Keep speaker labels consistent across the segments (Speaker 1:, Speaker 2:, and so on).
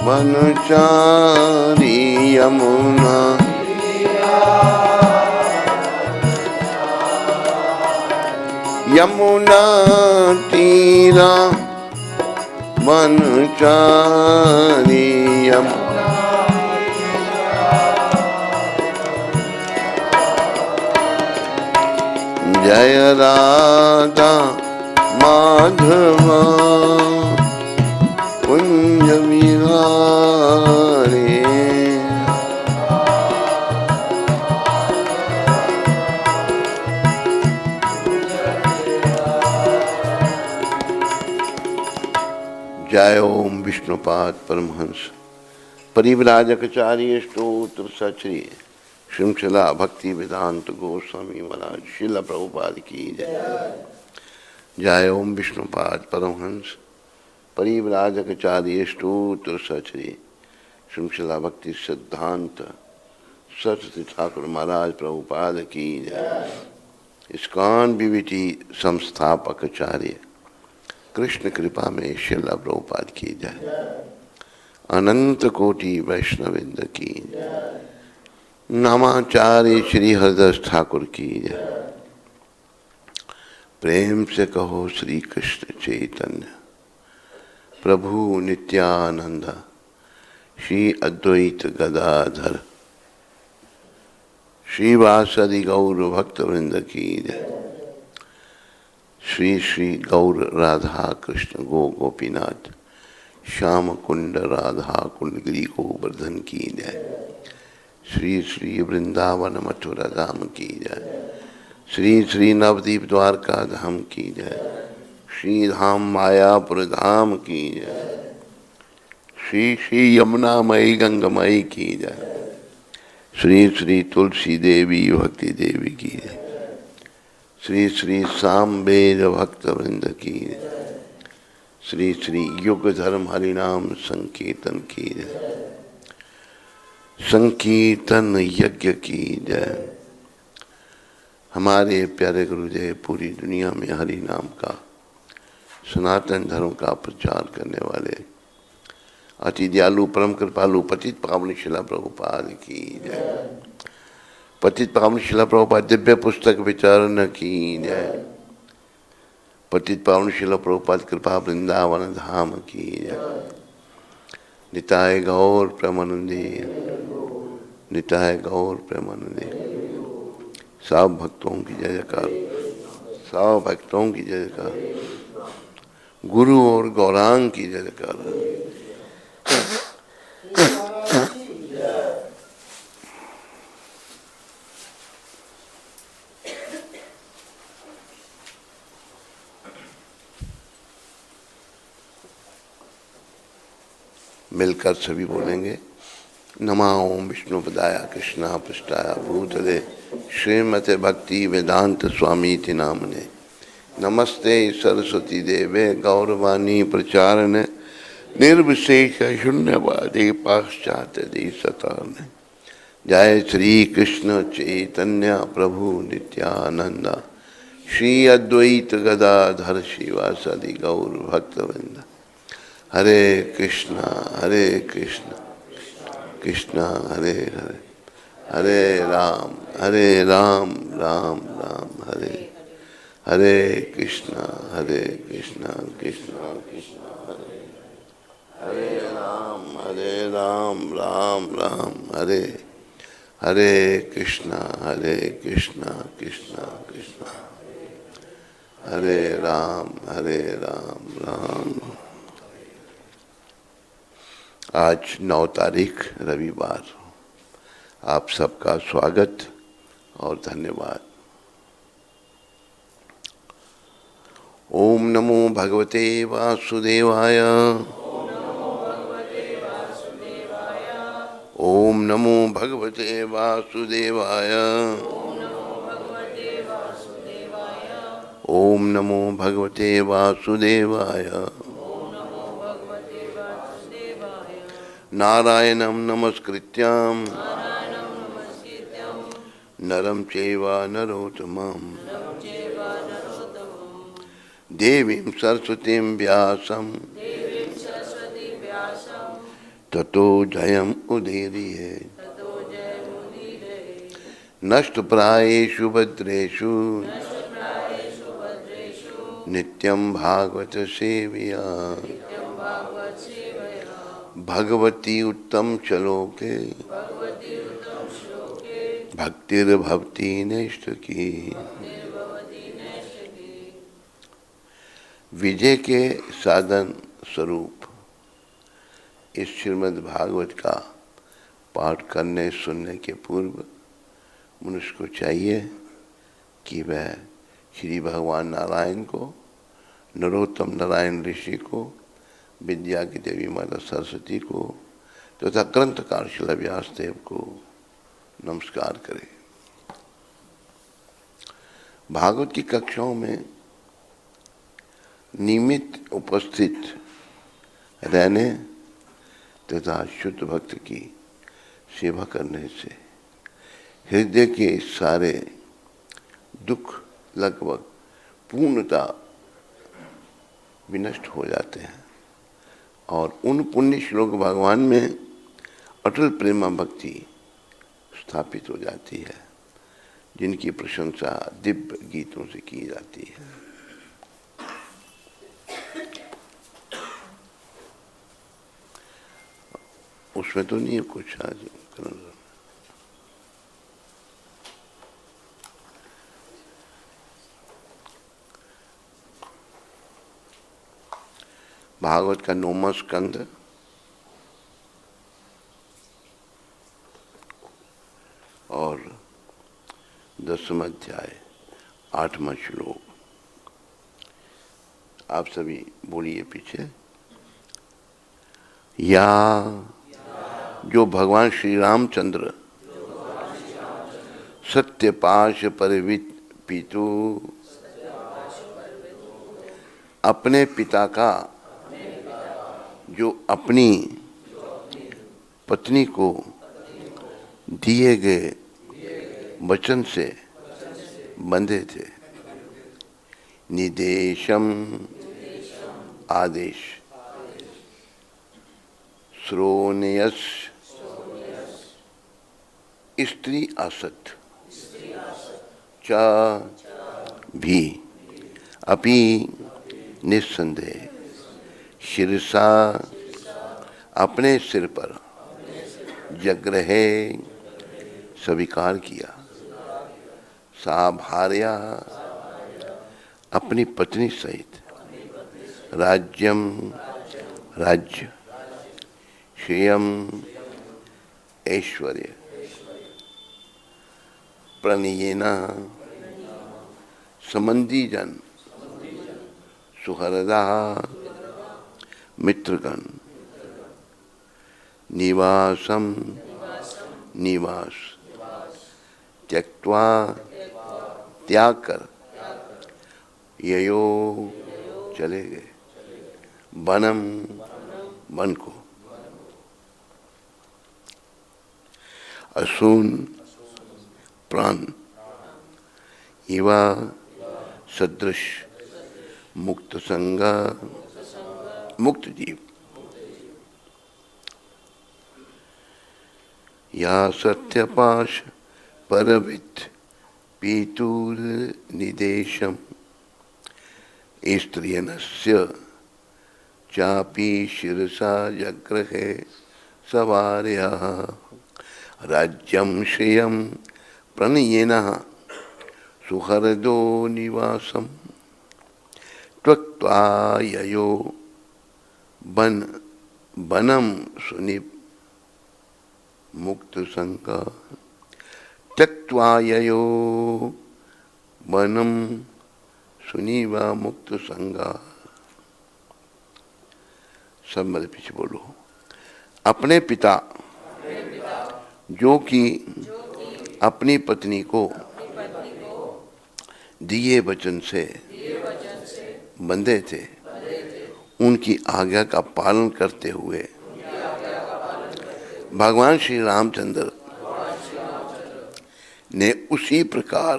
Speaker 1: वनचारी यमुना यमुना तीरा वनचारी यमुना जय राधा माधवा कुंज विहारी। जय ओम विष्णुपाद परमहंस परिव्राजकाचार्य स्तोत्र सचरी श्रृंखला भक्ति वेदांत गोस्वामी महाराज श्रील प्रभुपाद की जय। जय ओम विष्णुपाद परमहंस परिव्राजकाचार्य स्तोत्र सचरी श्रृंखला भक्ति सिद्धांत सरस्वती ठाकुर महाराज प्रभुपाद की जय। इस्कॉन बीवीटी संस्थापक आचार्य कृष्ण कृपा में श्रील प्रभुपाद की जय। अनंत कोटि वैष्णविंद की जय। नामाचार्य श्री हरदास ठाकुर की जय। प्रेम से कहो श्री कृष्ण चैतन्य प्रभु नित्यानंद श्री अद्वैत गदाधर श्रीवासदि गौर भक्तवृंद की जय। श्री श्री गौर राधा कृष्ण गो गोपीनाथ श्याम कुंड राधा कुंड गिरी गोवर्धन की जय। श्री श्री वृंदावन मथुरा धाम की जय। श्री श्री नवदीप द्वारका धाम की जय। श्री धाम मायापुर धाम की जय। श्री श्री यमुनामयी गंगामयी की जय। श्री श्री तुलसी देवी भक्ति देवी की जय। श्री श्री सामवेद भक्त वृंद की जय। श्री श्री युग धर्म हरिनाम संकीर्तन की जय। संकीर्तन यज्ञ की जय। हमारे प्यारे गुरुदेव पूरी दुनिया में हरि नाम का सनातन धर्म का प्रचार करने वाले अति दयालु परम कृपालु पतित पावन शिला प्रभुपाद की जय। पतित पावन शिला प्रभुपाद दिव्य पुस्तक विचारण की जय। पतित पावन शिला प्रभुपाद कृपा वृंदावन धाम की जय। निताय गौर प्रेमानंदी निताय गौर प्रेमानंदी। सब भक्तों की जय जयकार। सब भक्तों की जय जयकार। गुरु और गौरांग की जय जयकार। मिलकर सभी बोलेंगे नमा ओम विष्णुपदाय कृष्णा पृष्ठाय भूतले श्रीमते भक्ति वेदांत स्वामी ति नामने। नमस्ते सरस्वती देवे गौरवाणी प्रचारणे निर्विशेष शून्यवादी पाश्चात्य देशतारणे। जय श्री कृष्ण चैतन्य प्रभु नित्यानंद श्री अद्वैत गदाधर शिवासादि गौर भक्तवृंद। हरे कृष्णा कृष्णा हरे हरे हरे राम राम राम हरे हरे कृष्णा कृष्णा कृष्णा हरे हरे राम राम राम हरे हरे कृष्णा कृष्णा कृष्णा हरे राम राम। आज 9 तारीख रविवार। आप सबका स्वागत और धन्यवाद। ओम नमो भगवते वासुदेवाय। ओम नमो भगवते वासुदेवाय। ओम नमो भगवते वासुदेवाय। नारायणं नमस्कृत्यं नरं चैव नरोत्तमं देवीं सरस्वतीं व्यासं ततो जयम उदीर्ये नष्ट प्रायेषु भद्रेषु नित्यं भागवत सेवया भगवती उत्तम श्लोके भक्तिर्भवती नैष्ठ की। विजय के साधन स्वरूप इस श्रीमद् भागवत का पाठ करने सुनने के पूर्व मनुष्य को चाहिए कि वह श्री भगवान नारायण को, नरोत्तम नारायण ऋषि को, विद्या की देवी माता सरस्वती को तथा ग्रंथकार श्रील व्यासदेव को नमस्कार करे। भागवत की कक्षाओं में नियमित उपस्थित रहने तथा शुद्ध भक्त की सेवा करने से हृदय के सारे दुख लगभग पूर्णता विनष्ट हो जाते हैं और उन पुण्य श्लोक भगवान में अटल प्रेमा भक्ति स्थापित हो जाती है, जिनकी प्रशंसा दिव्य गीतों से की जाती है। उसमें तो नहीं है कुछ आज भागवत का 9वां स्कंद और 10वां अध्याय 8वां श्लोक। आप सभी बोलिए पीछे। या जो भगवान श्री रामचंद्र सत्यपाश परिपितु अपने पिता का जो अपनी पत्नी को दिए गए वचन से बंधे थे, निदेशम आदेश, श्रोणयस स्त्री असत च भी अपि निस्संदेह शिरसा अपने सिर पर जग्रहे स्वीकार किया, सा भार्या अपनी पत्नी सहित राज्यम राज्य श्रेयम ऐश्वर्य प्रणयेना संबंधी जन सुहृदा मित्रगण निवासम निवास त्यक्त्वा त्याग कर ययो चले गए वनम वन को। असून प्राण इवा सदृश मुक्त संगा मुक्त जीव या सत्यपाश परवित पीतुर निदेशम स्त्रियनस्य चापी शिरसा जग्रहे सवार्या राज्यम श्रियम प्रणयेनः सुहृदो निवासम त्यक्त्वा ययो बनम सुनि मुक्त संगा त्यक्त्वा ययो बनम सुनीवा मुक्त संगा। सब मेरे पीछे बोलो। अपने पिता जो कि अपनी पत्नी को दिए वचन से बंधे थे, उनकी आज्ञा का पालन करते हुए भगवान श्री रामचंद्र ने उसी प्रकार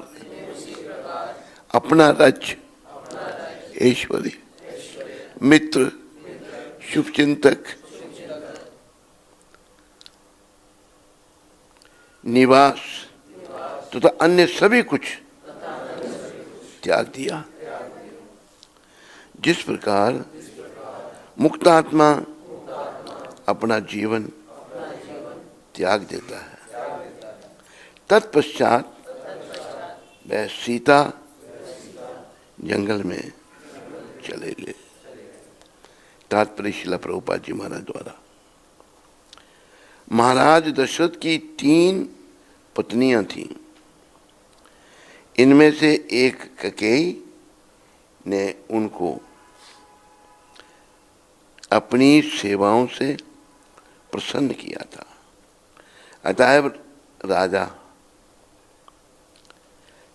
Speaker 1: अपना राज्य, ऐश्वर्य, मित्र, शुभचिंतक निवास तथा अन्य सभी कुछ त्याग दिया। जिस प्रकार मुक्तात्मा अपना जीवन त्याग देता है, तत्पश्चात वह सीता जंगल में चले गए। तात्पर्य शिला प्रभुपाद जी महाराज द्वारा। महाराज दशरथ की 3 पत्नियां थीं। इनमें से एक कैकेयी ने उनको अपनी सेवाओं से प्रसन्न किया था, अतएव राजा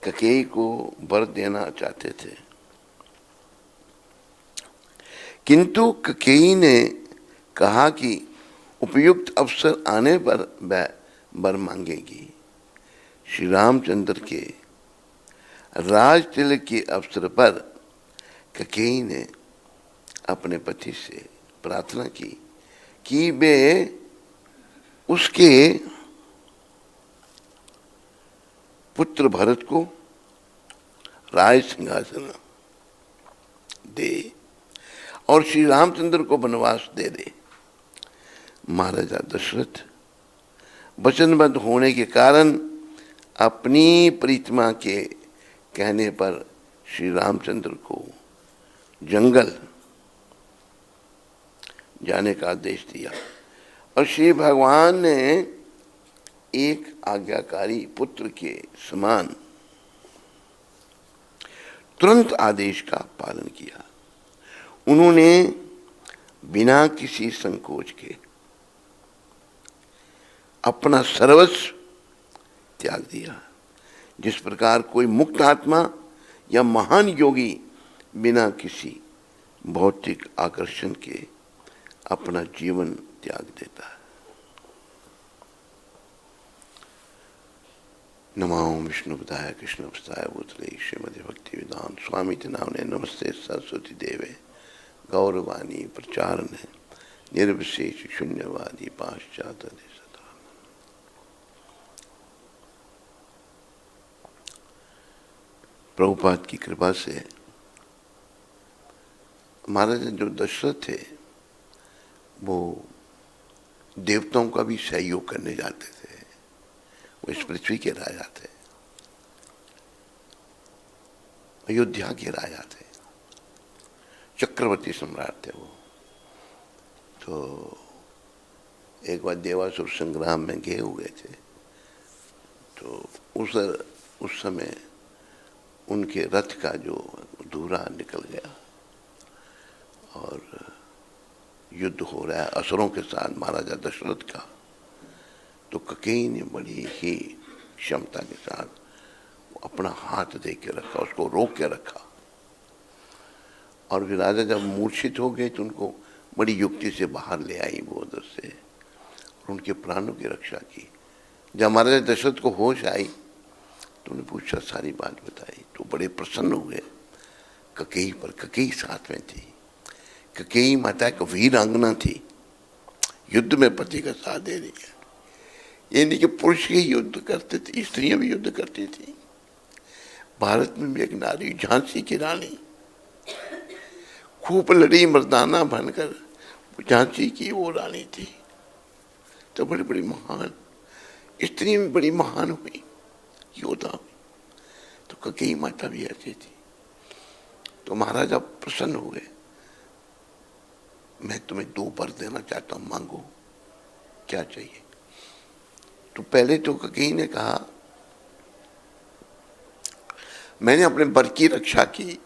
Speaker 1: कैकेयी को वर देना चाहते थे, किंतु कैकेयी ने कहा कि उपयुक्त अवसर आने पर वह वर मांगेगी। श्री रामचंद्र के राज तिलक के अवसर पर कैकेयी ने अपने पति से प्रार्थना की कि वे उसके पुत्र भरत को राज सिंहासन दे और श्री रामचंद्र को वनवास दे दे। महाराजा दशरथ वचनबद्ध होने के कारण अपनी प्रीतमा के कहने पर श्री रामचंद्र को जंगल जाने का आदेश दिया और श्री भगवान ने एक आज्ञाकारी पुत्र के समान तुरंत आदेश का पालन किया। उन्होंने बिना किसी संकोच के अपना सर्वस्व त्याग दिया। जिस प्रकार कोई मुक्त आत्मा या महान योगी बिना किसी भौतिक आकर्षण के अपना जीवन त्याग देता है। नमो विष्णुपदाय कृष्णपदाय भूतले श्रीमद् भक्ति वेदांत स्वामी नामने नमस्ते सरस्वती देवे गौरवाणी प्रचारणे निर्विशेष शून्यवादी पाश्चात्य सदा। प्रभुपाद की कृपा से महाराज जो दशरथ थे वो देवताओं का भी सहयोग करने जाते थे। वो इस पृथ्वी के राजा थे, अयोध्या के राजा थे, चक्रवर्ती सम्राट थे वो। तो एक बार देवासुर संग्राम में गए हुए थे, तो उस समय उनके रथ का जो धूरा निकल गया और युद्ध हो रहा है असुरों के साथ महाराजा दशरथ का। तो कैकेयी ने बड़ी ही क्षमता के साथ अपना हाथ दे के रखा, उसको रोक के रखा। और फिर राजा जब मूर्छित हो गए तो उनको बड़ी युक्ति से बाहर ले आई वो उधर से और उनके प्राणों की रक्षा की। जब महाराजा दशरथ को होश आई तो उन्हें पूछा, सारी बात बताई, तो बड़े प्रसन्न हुए कैकेयी पर। कैकेयी साथ में थी। कैकेयी माता एक वीरांगना थी, युद्ध में पति का साथ दे रही है। ये नहीं कि पुरुष ही युद्ध करते थे, स्त्रियां भी युद्ध करती थी। भारत में भी एक नारी झांसी की रानी खूब लड़ी, मर्दाना बनकर झांसी की वो रानी थी। तो बड़ी बड़ी महान स्त्री में बड़ी महान हुई, योद्धा हुई। तो कैकेयी माता भी ऐसी थी। तो महाराजा प्रसन्न हुए, मैं तुम्हें 2 वर देना चाहता हूं, मांगो क्या चाहिए। तो पहले तो कैकेयी ने कहा, मैंने अपने वर की रक्षा की,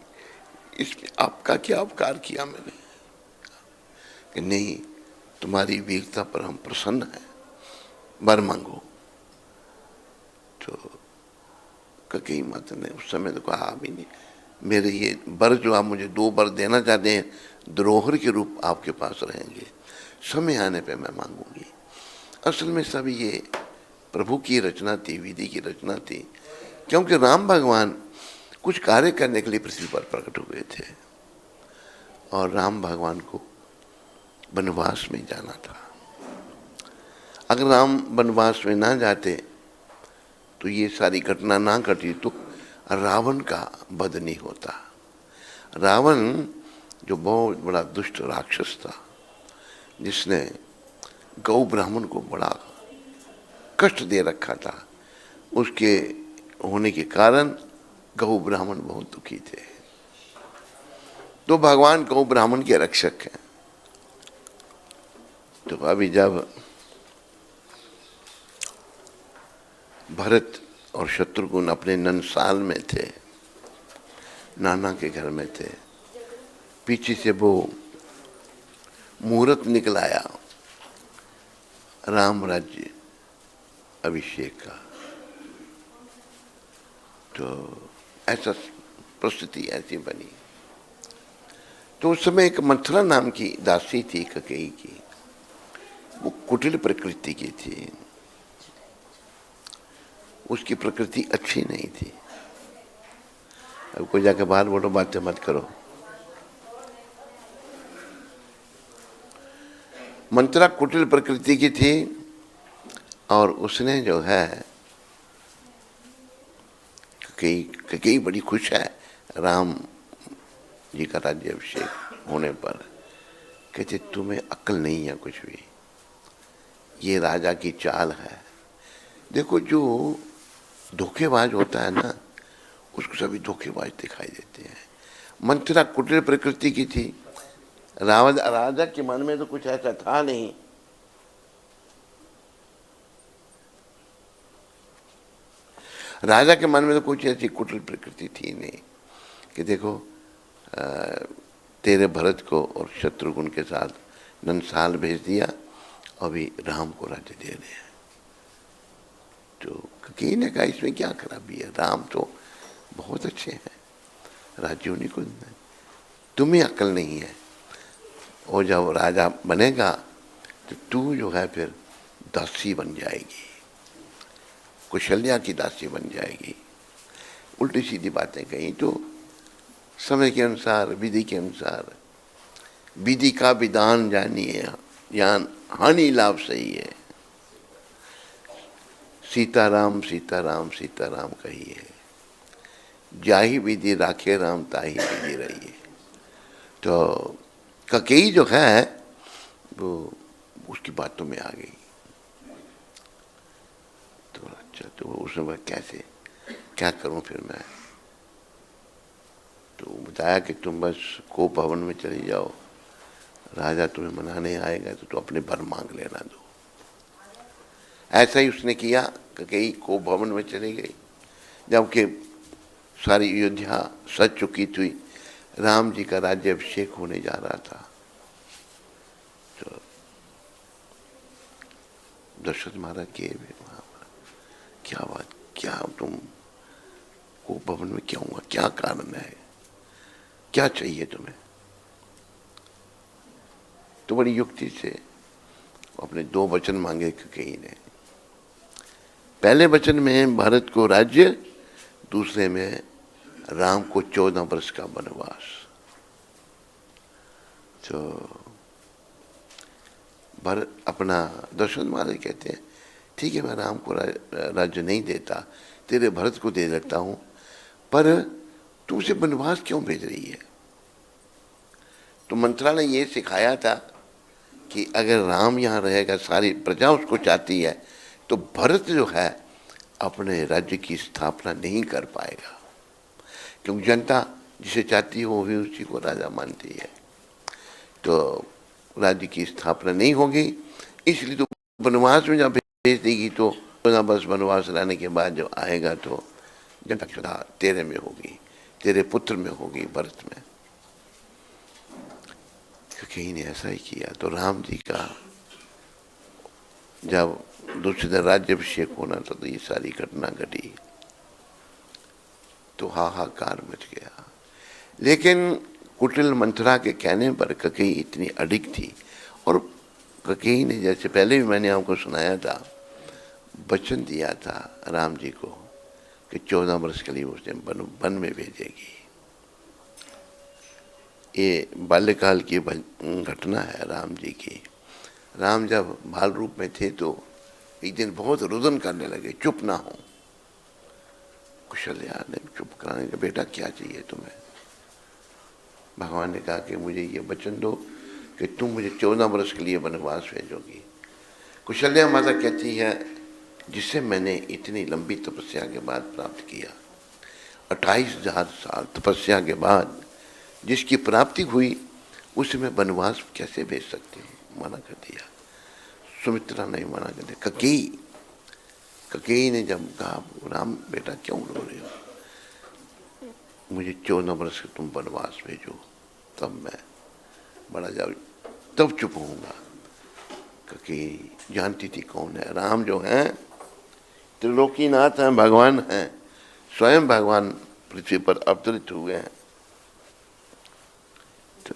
Speaker 1: इसमें आपका क्या उपकार किया मैंने। कि नहीं, तुम्हारी वीरता पर हम प्रसन्न हैं, वर मांगो। तो कैकेयी माता ने उस समय तो कहा, भी नहीं, मेरे ये वर जो आप मुझे 2 वर देना चाहते हैं, द्रोहर के रूप आपके पास रहेंगे, समय आने पे मैं मांगूंगी। असल में सब ये प्रभु की रचना थी, विधि की रचना थी, क्योंकि राम भगवान कुछ कार्य करने के लिए पृथ्वी पर प्रकट हुए थे और राम भगवान को वनवास में जाना था। अगर राम वनवास में ना जाते तो ये सारी घटना ना घटी तो रावण का वध नहीं होता। रावण जो बहुत बड़ा दुष्ट राक्षस था, जिसने गौ ब्राह्मण को बड़ा कष्ट दे रखा था, उसके होने के कारण गौ ब्राह्मण बहुत दुखी थे। तो भगवान गौ ब्राह्मण के रक्षक हैं। तो अभी जब भरत और शत्रुघ्न अपने ननसाल में थे, नाना के घर में थे, पीछे से वो मुहूर्त निकल आया राम राज्य अभिषेक का। तो ऐसा परिस्थिति ऐसी बनी। तो उस समय एक मथुरा नाम की दासी थी कैकेयी की, वो कुटिल प्रकृति की थी, उसकी प्रकृति अच्छी नहीं थी। अब कोई जाकर बाहर बोलो बातें मत करो। मंत्रा कुटिल प्रकृति की थी और उसने जो है कैकेयी बड़ी खुश है राम जी का राज्याभिषेक होने पर। कहते तुम्हें अक्ल नहीं है कुछ भी, ये राजा की चाल है। देखो जो धोखेबाज होता है ना, उसको सभी धोखेबाज दिखाई देते हैं। मंत्रा कुटिल प्रकृति की थी, राजा के मन में तो कुछ ऐसा था नहीं। राजा के मन में तो कुछ ऐसी कुटिल प्रकृति थी नहीं कि देखो तेरे भरत को और शत्रुघ्न के साथ ननसाल भेज दिया, अभी राम को राज्य दे रहे हैं। तो कैकेयी ने कहा इसमें क्या खराबी है, राम तो बहुत अच्छे हैं, राज्य उन्हीं को, तुम्हें अक्ल नहीं है। और जब राजा बनेगा तो तू जो है फिर दासी बन जाएगी, कुशल्या की दासी बन जाएगी। उल्टी सीधी बातें कही। तो समय के अनुसार, विधि के अनुसार, विधि का विधान जानिए, ज्ञान हानि लाभ सही है। सीताराम सीताराम सीताराम कहिए, जाहि विधि राखे राम ताहि विधि रहिए। तो कैकेयी जो है वो उसकी बातों में आ गई। तो अच्छा, तो उसने बोला कैसे, क्या करूं फिर मैं। तो बताया कि तुम बस कोप भवन में चली जाओ, राजा तुम्हें मनाने आएगा तो अपने वर मांग लेना दो। ऐसा ही उसने किया। कैकेयी कोप भवन में चली गई। जबकि सारी अयोध्या सज चुकी थी, राम जी का राज्याभिषेक होने जा रहा था। तो दशरथ महाराज के वहां पर, क्या बात, क्या तुम कोप भवन में क्या हुआ, क्या कारण है, क्या चाहिए तुम्हें। तो बड़ी युक्ति से अपने दो वचन मांगे कैकेयी ने। पहले वचन में भारत को राज्य, दूसरे में राम को 14 वर्ष का वनवास। तो भरत अपना दशरथ महाराज कहते हैं ठीक है, मैं राम को राज्य नहीं देता, तेरे भरत को दे देता हूं, पर तू उसे वनवास क्यों भेज रही है। तो मंत्रा ने ये सिखाया था कि अगर राम यहाँ रहेगा, सारी प्रजा उसको चाहती है, तो भरत जो है अपने राज्य की स्थापना नहीं कर पाएगा, क्योंकि जनता जिसे चाहती हो भी उसी को राजा मानती है। तो राज्य की स्थापना नहीं होगी, इसलिए तो वनवास में जब भेज देगी तो बस वनवास लाने के बाद जब आएगा तो जनता की श्रद्धा तेरे में होगी, तेरे पुत्र में होगी, भरत में। कैकेयी ने ऐसा ही किया। तो राम जी का जब दूसरे दिन राज्याभिषेक होना था तो ये सारी घटना घटी, तो हाहाकार मच गया। लेकिन कुटिल मंथरा के कहने पर कैकेयी इतनी अडिग थी, और कैकेयी ने, जैसे पहले भी मैंने आपको सुनाया था, वचन दिया था राम जी को कि 14 वर्ष के लिए उसने वन में भेजेगी। ये बाल्यकाल की घटना है राम जी की। राम जब बाल रूप में थे तो एक दिन बहुत रुदन करने लगे, चुप ना हो। कौशल्या ने चुप कराने का, बेटा क्या चाहिए तुम्हें? भगवान ने कहा कि मुझे ये वचन दो कि तुम मुझे 14 वर्ष के लिए वनवास भेजोगी। कौशल्या माता कहती है, जिसे मैंने इतनी लंबी तपस्या के बाद प्राप्त किया, 28,000 साल तपस्या के बाद जिसकी प्राप्ति हुई, उसे मैं वनवास कैसे भेज सकती हूँ? मना कर दिया। सुमित्रा ने मना कर दिया। ककेई ने जब कहा, राम बेटा क्यों रो रहे हो? मुझे 14 वर्ष तुम वनवास भेजो, तब मैं बड़ा जाऊँ, तब चुप होऊंगा। ककेई जानती थी कौन है। राम जो हैं त्रिलोकीनाथ हैं, भगवान हैं, स्वयं भगवान पृथ्वी पर अवतरित हुए हैं। तो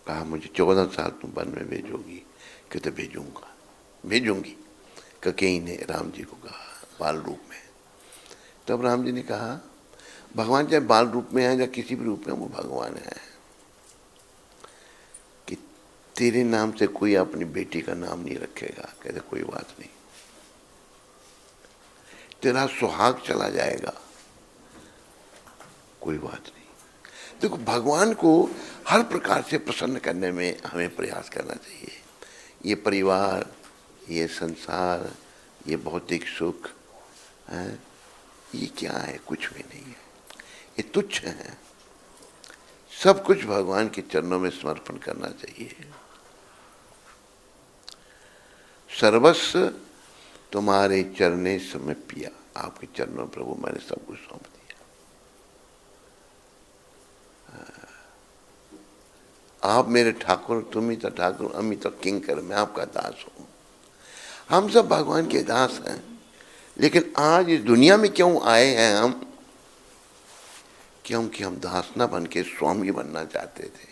Speaker 1: कहा मुझे 14 साल तुम वन में भेजोगी? कहते भेजूंगी। ककेई ने राम जी को कहा बाल रूप में। तब राम जी ने कहा, भगवान चाहे बाल रूप में है या किसी भी रूप में, वो भगवान है। कि तेरे नाम से कोई अपनी बेटी का नाम नहीं रखेगा। कहते कोई बात नहीं, तेरा सुहाग चला जाएगा, कोई बात नहीं। देखो, भगवान को हर प्रकार से प्रसन्न करने में हमें प्रयास करना चाहिए। ये परिवार, ये संसार, ये भौतिक सुख है, ये क्या है? कुछ भी नहीं है, ये तुच्छ है। सब कुछ भगवान के चरणों में समर्पण करना चाहिए। सर्वस्व तुम्हारे चरणे समर्पिया, आपके चरणों प्रभु मैंने सब कुछ सौंप दिया। आप मेरे ठाकुर, तुम ही तो ठाकुर, अमी तो किंकर, मैं आपका दास हूं। हम सब भगवान के दास हैं, लेकिन आज इस दुनिया में क्यों आए हैं हम? क्योंकि हम दास न बन के स्वामी बनना चाहते थे।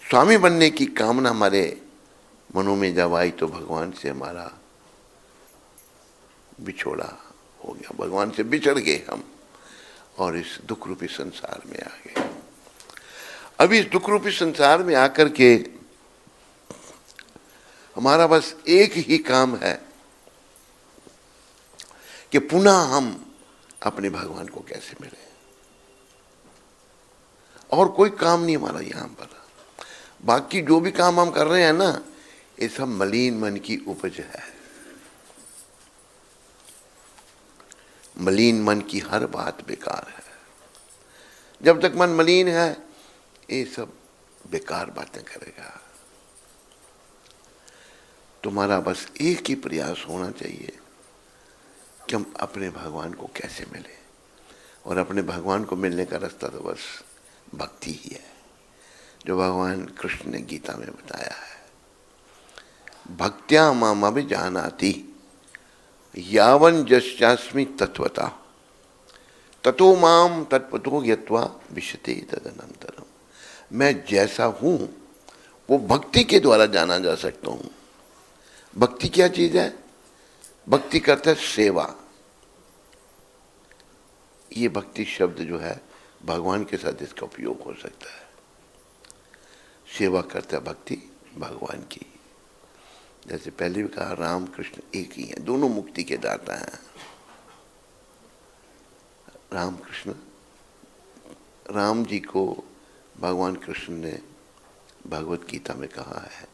Speaker 1: स्वामी बनने की कामना हमारे मनों में जब आई तो भगवान से हमारा बिछोड़ा हो गया, भगवान से बिछड़ गए हम और इस दुख रूपी संसार में आ गए। अब इस दुख रूपी संसार में आकर के हमारा बस एक ही काम है कि पुनः हम अपने भगवान को कैसे मिले, और कोई काम नहीं हमारा यहां पर। बाकी जो भी काम हम कर रहे हैं ना, ये सब मलिन मन की उपज है। मलिन मन की हर बात बेकार है। जब तक मन मलिन है, ये सब बेकार बातें करेगा। तुम्हारा बस एक ही प्रयास होना चाहिए कि हम अपने भगवान को कैसे मिले, और अपने भगवान को मिलने का रास्ता तो बस भक्ति ही है, जो भगवान कृष्ण ने गीता में बताया है। भक्त्या माम अभिजानाति यावन जस्यास्मि तत्वता ततो माम तत्वतो यत्वा विशते तदनंतरम। मैं जैसा हूं वो भक्ति के द्वारा जाना जा सकता हूं। भक्ति क्या चीज है? भक्ति करता है सेवा। ये भक्ति शब्द जो है भगवान के साथ इसका उपयोग हो सकता है। सेवा करता है भक्ति भगवान की। जैसे पहले भी कहा, राम कृष्ण एक ही हैं, दोनों मुक्ति के दाता हैं। राम कृष्ण, राम जी को भगवान कृष्ण ने भगवत गीता में कहा है,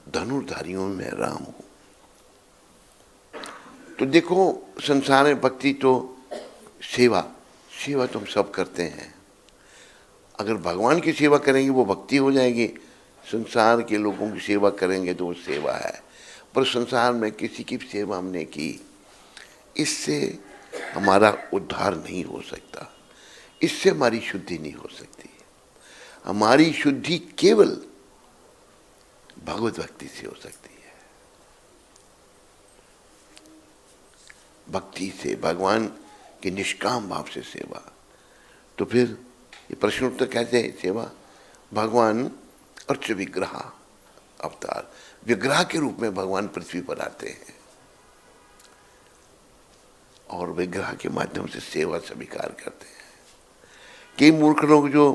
Speaker 1: धनुर्धारियों में राम हूं। तो देखो, संसार में भक्ति तो सेवा तो हम सब करते हैं। अगर भगवान की सेवा करेंगे वो भक्ति हो जाएगी, संसार के लोगों की सेवा करेंगे तो वो सेवा है। पर संसार में किसी की सेवा हमने की, इससे हमारा उद्धार नहीं हो सकता, इससे हमारी शुद्धि नहीं हो सकती। हमारी शुद्धि केवल भगवत भक्ति से हो सकती है। भक्ति से, भगवान के निष्काम भाव से सेवा। तो फिर ये प्रश्न उत्तर कैसे है सेवा? भगवान अर्च विग्रह अवतार, विग्रह के रूप में भगवान पृथ्वी पर आते हैं और विग्रह के माध्यम से सेवा स्वीकार करते हैं। कई मूर्ख लोग जो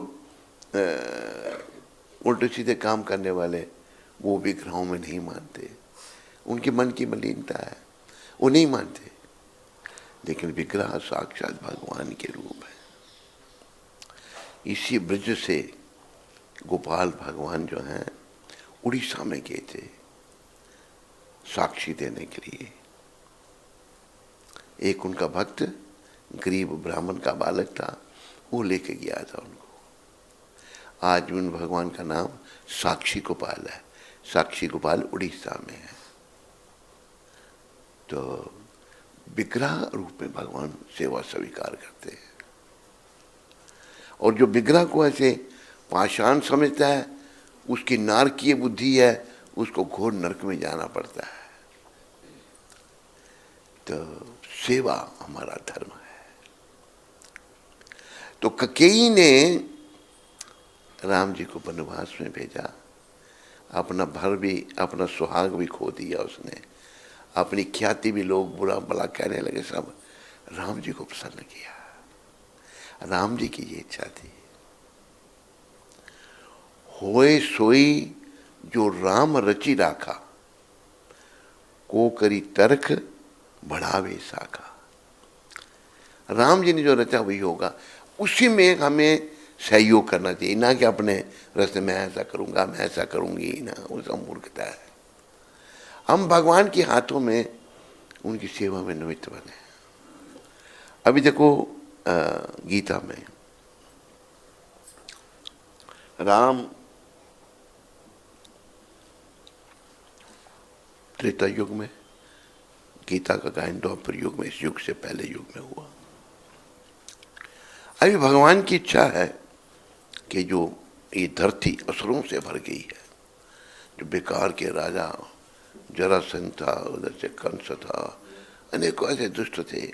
Speaker 1: उल्टे सीधे काम करने वाले, वो विग्रहों में नहीं मानते, उनके मन की मलिनता है। वो नहीं मानते, लेकिन विग्रह साक्षात भगवान के रूप है। इसी ब्रज से गोपाल भगवान जो हैं उड़ीसा में गए थे साक्षी देने के लिए। एक उनका भक्त गरीब ब्राह्मण का बालक था, वो लेके गया था उनको। आज उन भगवान का नाम साक्षी गोपाल है। साक्षी गोपाल उड़ीसा में है। तो विग्रह रूप में भगवान सेवा स्वीकार करते हैं। और जो विग्रह को ऐसे पाषाण समझता है, उसकी नारकीय बुद्धि है, उसको घोर नरक में जाना पड़ता है। तो सेवा हमारा धर्म है। तो ककेई ने राम जी को वनवास में भेजा, अपना भर भी, अपना सुहाग भी खो दिया उसने, अपनी ख्याति भी लोग बुरा भला कहने लगे, सब राम जी को प्रसन्न किया। राम जी की ये इच्छा थी। होए सोई जो राम रचि राखा, को करी तर्क बढ़ावे साखा। राम जी ने जो रचा वही होगा, उसी में हमें सहयोग करना चाहिए, ना कि अपने रास्ते में ऐसा करूंगा, मैं ऐसा करूंगी, ना, वो सब मूर्खता है। हम भगवान के हाथों में, उनकी सेवा में निमित्त बने। अभी देखो गीता में राम त्रेता युग में, गीता का गायन द्वापर युग में, इस युग से पहले युग में हुआ। अभी भगवान की इच्छा है कि जो ये धरती असुरों से भर गई है, जो बेकार के राजा जरासंध था, उधर से कंस था, अनेकों ऐसे दुष्ट थे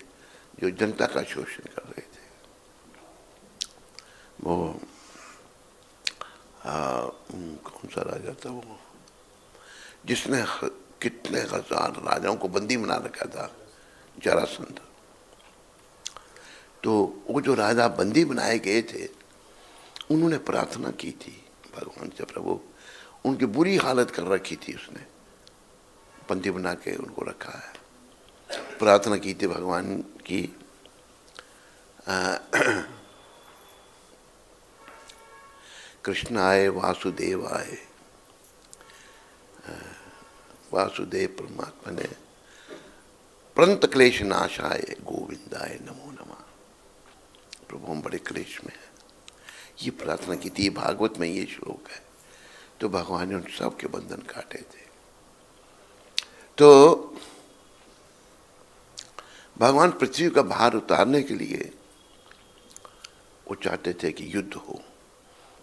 Speaker 1: जो जनता का शोषण कर रहे थे। वो कौन सा राजा था वो, जिसने कितने हजार राजाओं को बंदी बना रखा था, जरासंध। तो वो जो राजा बंदी बनाए गए थे, उन्होंने प्रार्थना की थी भगवान से, प्रभु उनकी बुरी हालत कर रखी थी, उसने बंदी बना के उनको रखा है। प्रार्थना की थी भगवान की, कृष्ण आए वासुदेव आए, वासुदेव परमात्मा ने प्रंत क्लेश नाशाय गोविंदाय नमो नमः। प्रभु हम बड़े क्लेश में हैं, ये प्रार्थना की थी। भागवत में ये श्लोक है। तो भगवान ने उन सब के बंधन काटे थे। तो भगवान पृथ्वी का भार उतारने के लिए वो चाहते थे कि युद्ध हो,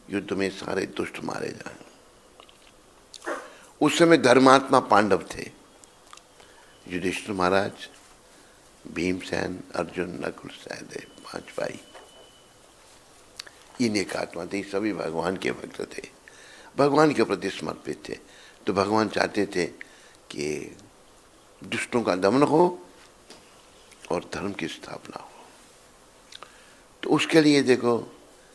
Speaker 1: युद्ध में सारे दुष्ट मारे जाएं। उस समय धर्मात्मा पांडव थे, युधिष्ठिर महाराज, भीमसेन, अर्जुन, नकुल, सहदेव, 5 भाई। ये नेक आत्मा थे, सभी भगवान के भक्त थे, भगवान के प्रति समर्पित थे। तो भगवान चाहते थे कि दुष्टों का दमन हो और धर्म की स्थापना हो। तो उसके लिए देखो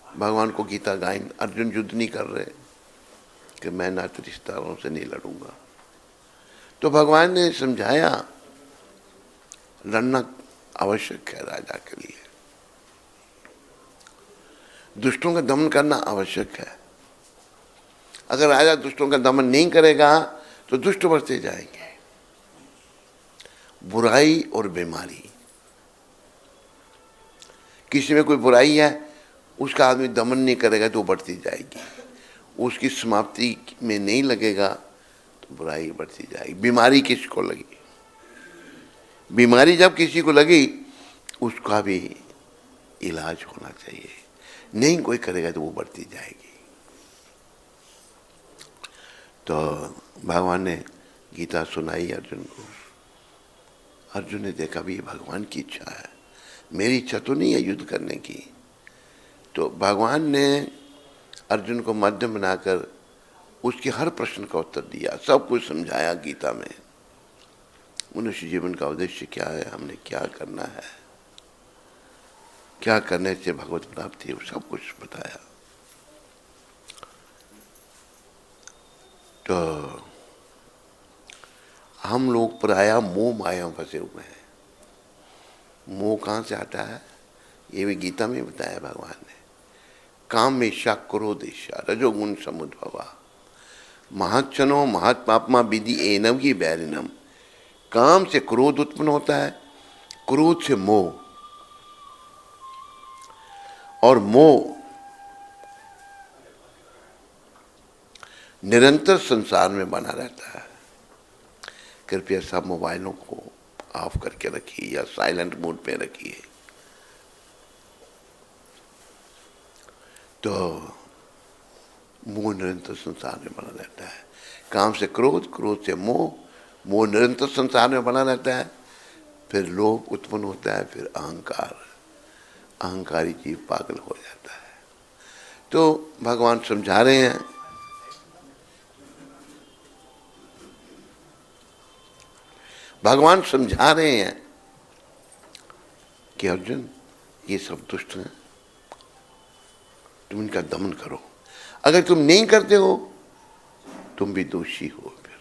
Speaker 1: भगवान को गीता गायन, अर्जुन युद्ध नहीं कर रहे कि मैं नाते रिश्तेदारों से नहीं लड़ूंगा। तो भगवान ने समझाया लड़ना आवश्यक है राजा के लिए, दुष्टों का दमन करना आवश्यक है। अगर राजा दुष्टों का दमन नहीं करेगा तो दुष्ट बढ़ते जाएंगे। बुराई और बीमारी, किसी में कोई बुराई है, उसका आदमी दमन नहीं करेगा तो बढ़ती जाएगी, उसकी समाप्ति में नहीं लगेगा तो बुराई बढ़ती जाएगी। बीमारी किसको लगी, बीमारी जब किसी को लगी उसका भी इलाज होना चाहिए, नहीं कोई करेगा तो वो बढ़ती जाएगी। तो भगवान ने गीता सुनाई अर्जुन को। अर्जुन ने देखा भी ये भगवान की इच्छा है, मेरी इच्छा तो नहीं है युद्ध करने की। तो भगवान ने अर्जुन को मध्यम बनाकर उसके हर प्रश्न का उत्तर दिया, सब कुछ समझाया गीता में। मनुष्य जीवन का उद्देश्य क्या है, हमने क्या करना है, क्या करने से भगवत प्राप्ति है, सब कुछ बताया। तो हम लोग प्रायः मोह माया में फंसे हुए हैं। मोह कहाँ से आता है? ये भी गीता में बताया भगवान ने। काम ईशा क्रोध ईशा रजोगुण समुद्भवा महाचनो महात्मात्मा विधि एनम की बैरिनम। काम से क्रोध उत्पन्न होता है, क्रोध से मोह, और मोह निरंतर संसार में बना रहता है। कृपया सब मोबाइलों को ऑफ करके रखिए या साइलेंट मोड पे रखिए। तो मोह निरंतर संसार में बना रहता है। काम से क्रोध, क्रोध से मोह, मोह निरंतर संसार में बना रहता है। फिर लोभ उत्पन्न होता है, फिर अहंकार, अहंकारी जीव पागल हो जाता है। तो भगवान समझा रहे हैं, भगवान समझा रहे हैं कि अर्जुन ये सब दुष्ट हैं, तुम इनका दमन करो। अगर तुम नहीं करते हो तुम भी दोषी हो, फिर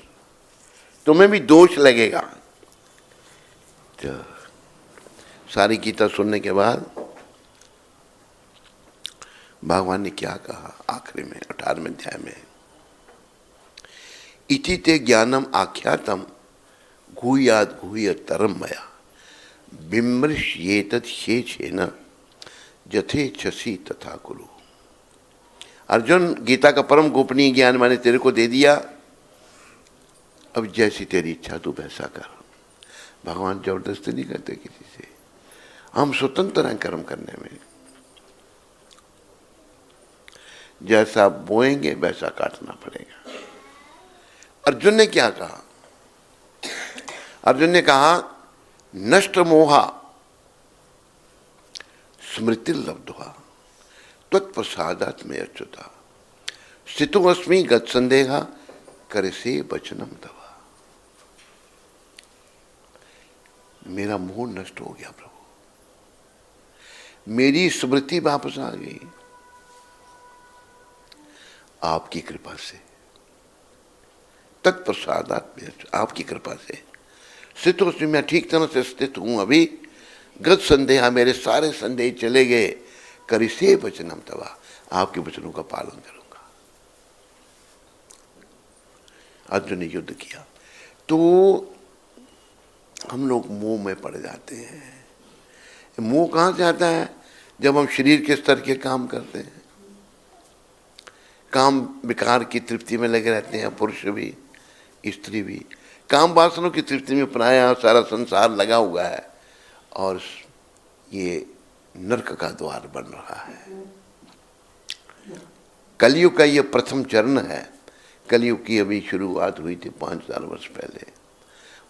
Speaker 1: तुम्हें भी दोष लगेगा। तो सारी गीता सुनने के बाद भगवान ने क्या कहा आखिरी में 18वें अध्याय में, इति ते ज्ञानम आख्यातम भूयाद भूयतरम मया विमृश्येतत् शेषेन यथेच्छसि तथा कुरु। अर्जुन, गीता का परम गोपनीय ज्ञान मैंने तेरे को दे दिया, अब जैसी तेरी इच्छा तू वैसा कर। भगवान जबरदस्ती नहीं करते किसी से, हम स्वतंत्र हैं कर्म करने में। जैसा बोएंगे वैसा काटना पड़ेगा। अर्जुन ने क्या कहा? अर्जुन ने कहा नष्ट मोहा स्मृति लब्ध्वा त्वत्प्रसादात् मे अच्युता स्थितोऽस्मि गतसंदेहा करसे वचनम तवा। मेरा मोह नष्ट हो गया प्रभु, मेरी स्मृति वापस आ गई आपकी कृपा से। तत्प्रसादात् मे, आपकी कृपा से। स्थित उसमें मैं ठीक तरह से स्थित हूं अभी। गत संदेह, मेरे सारे संदेह चले गए। करिसे वचनम तवा, आपके वचनों का पालन करूंगा। अर्जुन ने युद्ध किया। तो हम लोग मोह में पड़ जाते हैं। मोह कहां से आता है? जब हम शरीर के स्तर के काम करते हैं, काम विकार की तृप्ति में लगे रहते हैं, पुरुष भी स्त्री भी। काम वासनों की तृप्ति में प्रायः सारा संसार लगा हुआ है और ये नरक का द्वार बन रहा है। कलयुग का ये प्रथम चरण है। कलयुग की अभी शुरुआत हुई थी 5000 वर्ष पहले।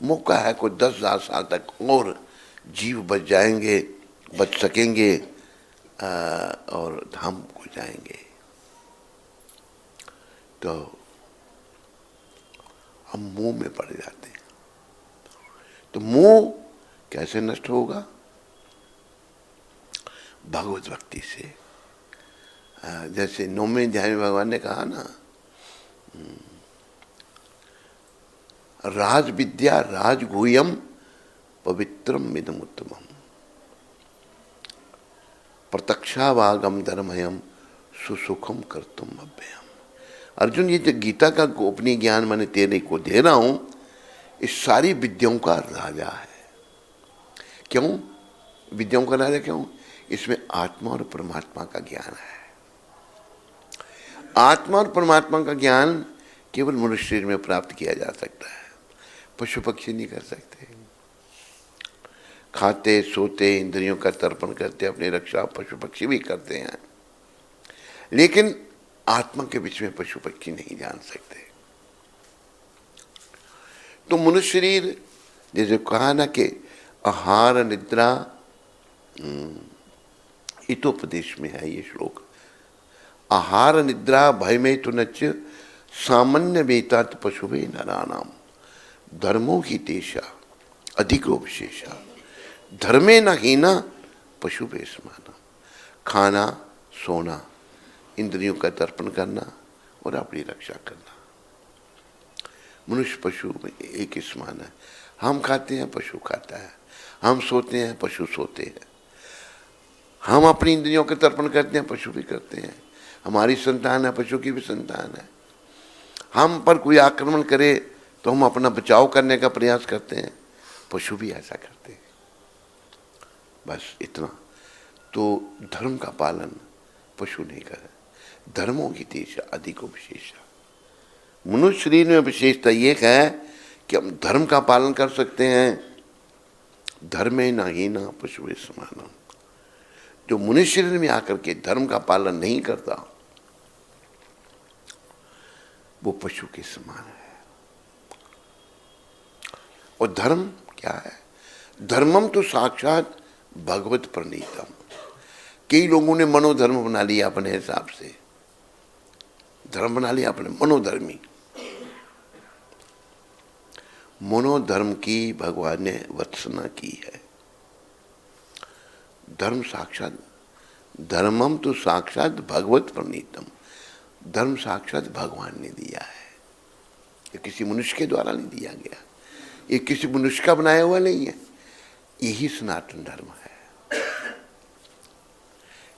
Speaker 1: मौका है कोई 10,000 साल तक और जीव बच जाएंगे, बच सकेंगे और धाम को जाएंगे। तो हम मोह में पड़ जाते हैं। तो मोह कैसे नष्ट होगा? भगवत भक्ति से। जैसे 9वें अध्याय में भगवान ने कहा ना, राज विद्या राजगुह्यम पवित्रम इदम उत्तमम प्रत्यक्षावागम धर्मयम सुसुखम कर्तुम अभ्ययम। अर्जुन, ये जो गीता का गोपनीय ज्ञान मैंने तेरे को दे रहा हूं, इस सारी विद्याओं का राजा है। क्यों विद्याओं का राजा? क्यों? इसमें आत्मा और परमात्मा का ज्ञान है। आत्मा और परमात्मा का ज्ञान केवल मनुष्य शरीर में प्राप्त किया जा सकता है, पशु पक्षी नहीं कर सकते। खाते सोते इंद्रियों का तर्पण करते, अपनी रक्षा पशु पक्षी भी करते हैं, लेकिन आत्मा के बीच में पशु पक्षी नहीं जान सकते। तो मनुष्य शरीर, जैसे कहा ना कि आहार निद्रा, हितोपदेश में है ये श्लोक। आहार निद्रा भय में तो नच सामान्य वेतात पशुवे नरानाम धर्मो ही तेषा अधिको विशेषा धर्मे न हीना पशुवे समाना। खाना, सोना, इंद्रियों का तर्पण करना और अपनी रक्षा करना, मनुष्य पशु में एक ही समान है। हम खाते हैं, पशु खाता है। हम सोते हैं, पशु सोते हैं। हम अपनी इंद्रियों के तर्पण करते हैं, पशु भी करते हैं। हमारी संतान है, पशु की भी संतान है। हम पर कोई आक्रमण करे तो हम अपना बचाव करने का प्रयास करते हैं, पशु भी ऐसा करते हैं। बस इतना। तो धर्म का पालन पशु नहीं करे। धर्मों की तेज अधिक विशेषता। मनुष्य शरीर में विशेषता ये है कि हम धर्म का पालन कर सकते हैं। धर्मे न हीना पशु समान। जो मनुष्य शरीर में आकर के धर्म का पालन नहीं करता वो पशु के समान है। और धर्म क्या है? धर्मम तो साक्षात भगवत प्रणीतम। कई लोगों ने मनोधर्म बना लिया अपने हिसाब से, धर्म बना लिया अपने मनोधर्मी। मनोधर्म की भगवान ने वर्णना की है। धर्म साक्षात, धर्मम तो साक्षात भगवत प्रणीतम। धर्म साक्षात भगवान ने दिया है। ये किसी मनुष्य के द्वारा नहीं दिया गया, ये किसी मनुष्य का बनाया हुआ नहीं है। यही सनातन धर्म है।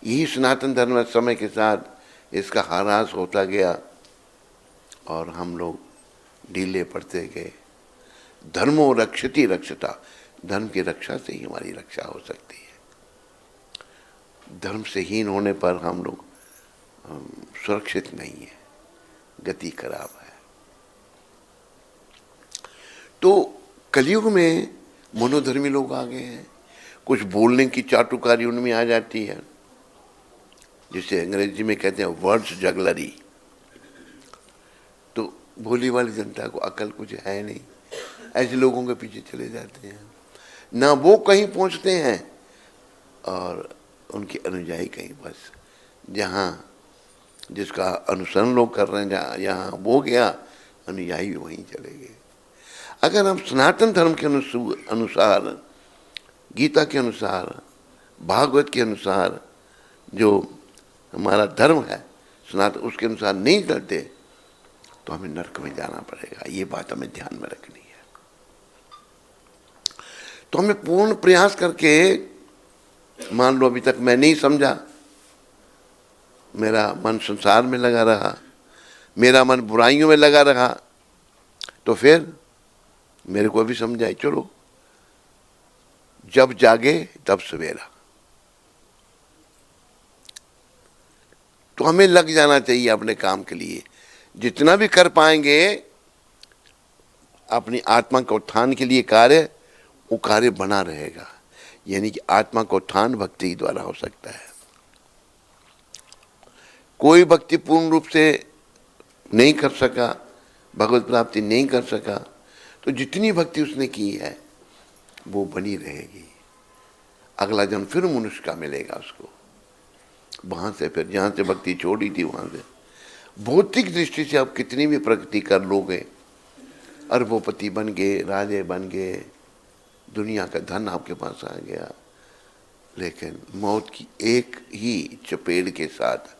Speaker 1: यही सनातन धर्म समय के साथ इसका ह्रास होता गया और हम लोग ढीले पड़ते गए। धर्मो रक्षति रक्षता। धर्म की रक्षा से ही हमारी रक्षा हो सकती है। धर्म से हीन होने पर हम लोग सुरक्षित नहीं है, गति खराब है। तो कलयुग में मनोधर्मी लोग आ गए हैं। कुछ बोलने की चाटुकारी उनमें आ जाती है, जिसे अंग्रेजी में कहते हैं वर्ड्स जगलरी। तो भोली वाली जनता को अकल कुछ है नहीं, ऐसे लोगों के पीछे चले जाते हैं। ना वो कहीं पहुंचते हैं और उनके अनुयायी कहीं, बस जहाँ जिसका अनुसरण लोग कर रहे हैं, जहाँ यहाँ वो गया, अनुयायी भी वहीं चले गए। अगर हम सनातन धर्म के अनुसार, गीता के अनुसार, भागवत के अनुसार जो हमारा धर्म है सनातन, उसके अनुसार नहीं चलते तो हमें नरक में जाना पड़ेगा। ये बात हमें ध्यान में रखनी है। तो हमें पूर्ण प्रयास करके, मान लो अभी तक मैं नहीं समझा, मेरा मन संसार में लगा रहा, मेरा मन बुराइयों में लगा रहा, तो फिर मेरे को भी समझाए चलो जब जागे तब सवेरा। तो हमें लग जाना चाहिए अपने काम के लिए। जितना भी कर पाएंगे अपनी आत्मा के उत्थान के लिए कार्य, वो कार्य बना रहेगा। यानी कि आत्मा का उत्थान भक्ति के द्वारा हो सकता है। कोई भक्ति पूर्ण रूप से नहीं कर सका, भगवत प्राप्ति नहीं कर सका, तो जितनी भक्ति उसने की है वो बनी रहेगी। अगला जन्म फिर मनुष्य का मिलेगा उसको। वहां से फिर जहां से भक्ति छोड़ी थी वहां से भौतिक दृष्टि से आप कितनी भी प्रगति कर लोगे, अरबोपति बन गए, राजे बन गए, दुनिया का धन आपके पास आ गया, लेकिन मौत की एक ही चपेट के साथ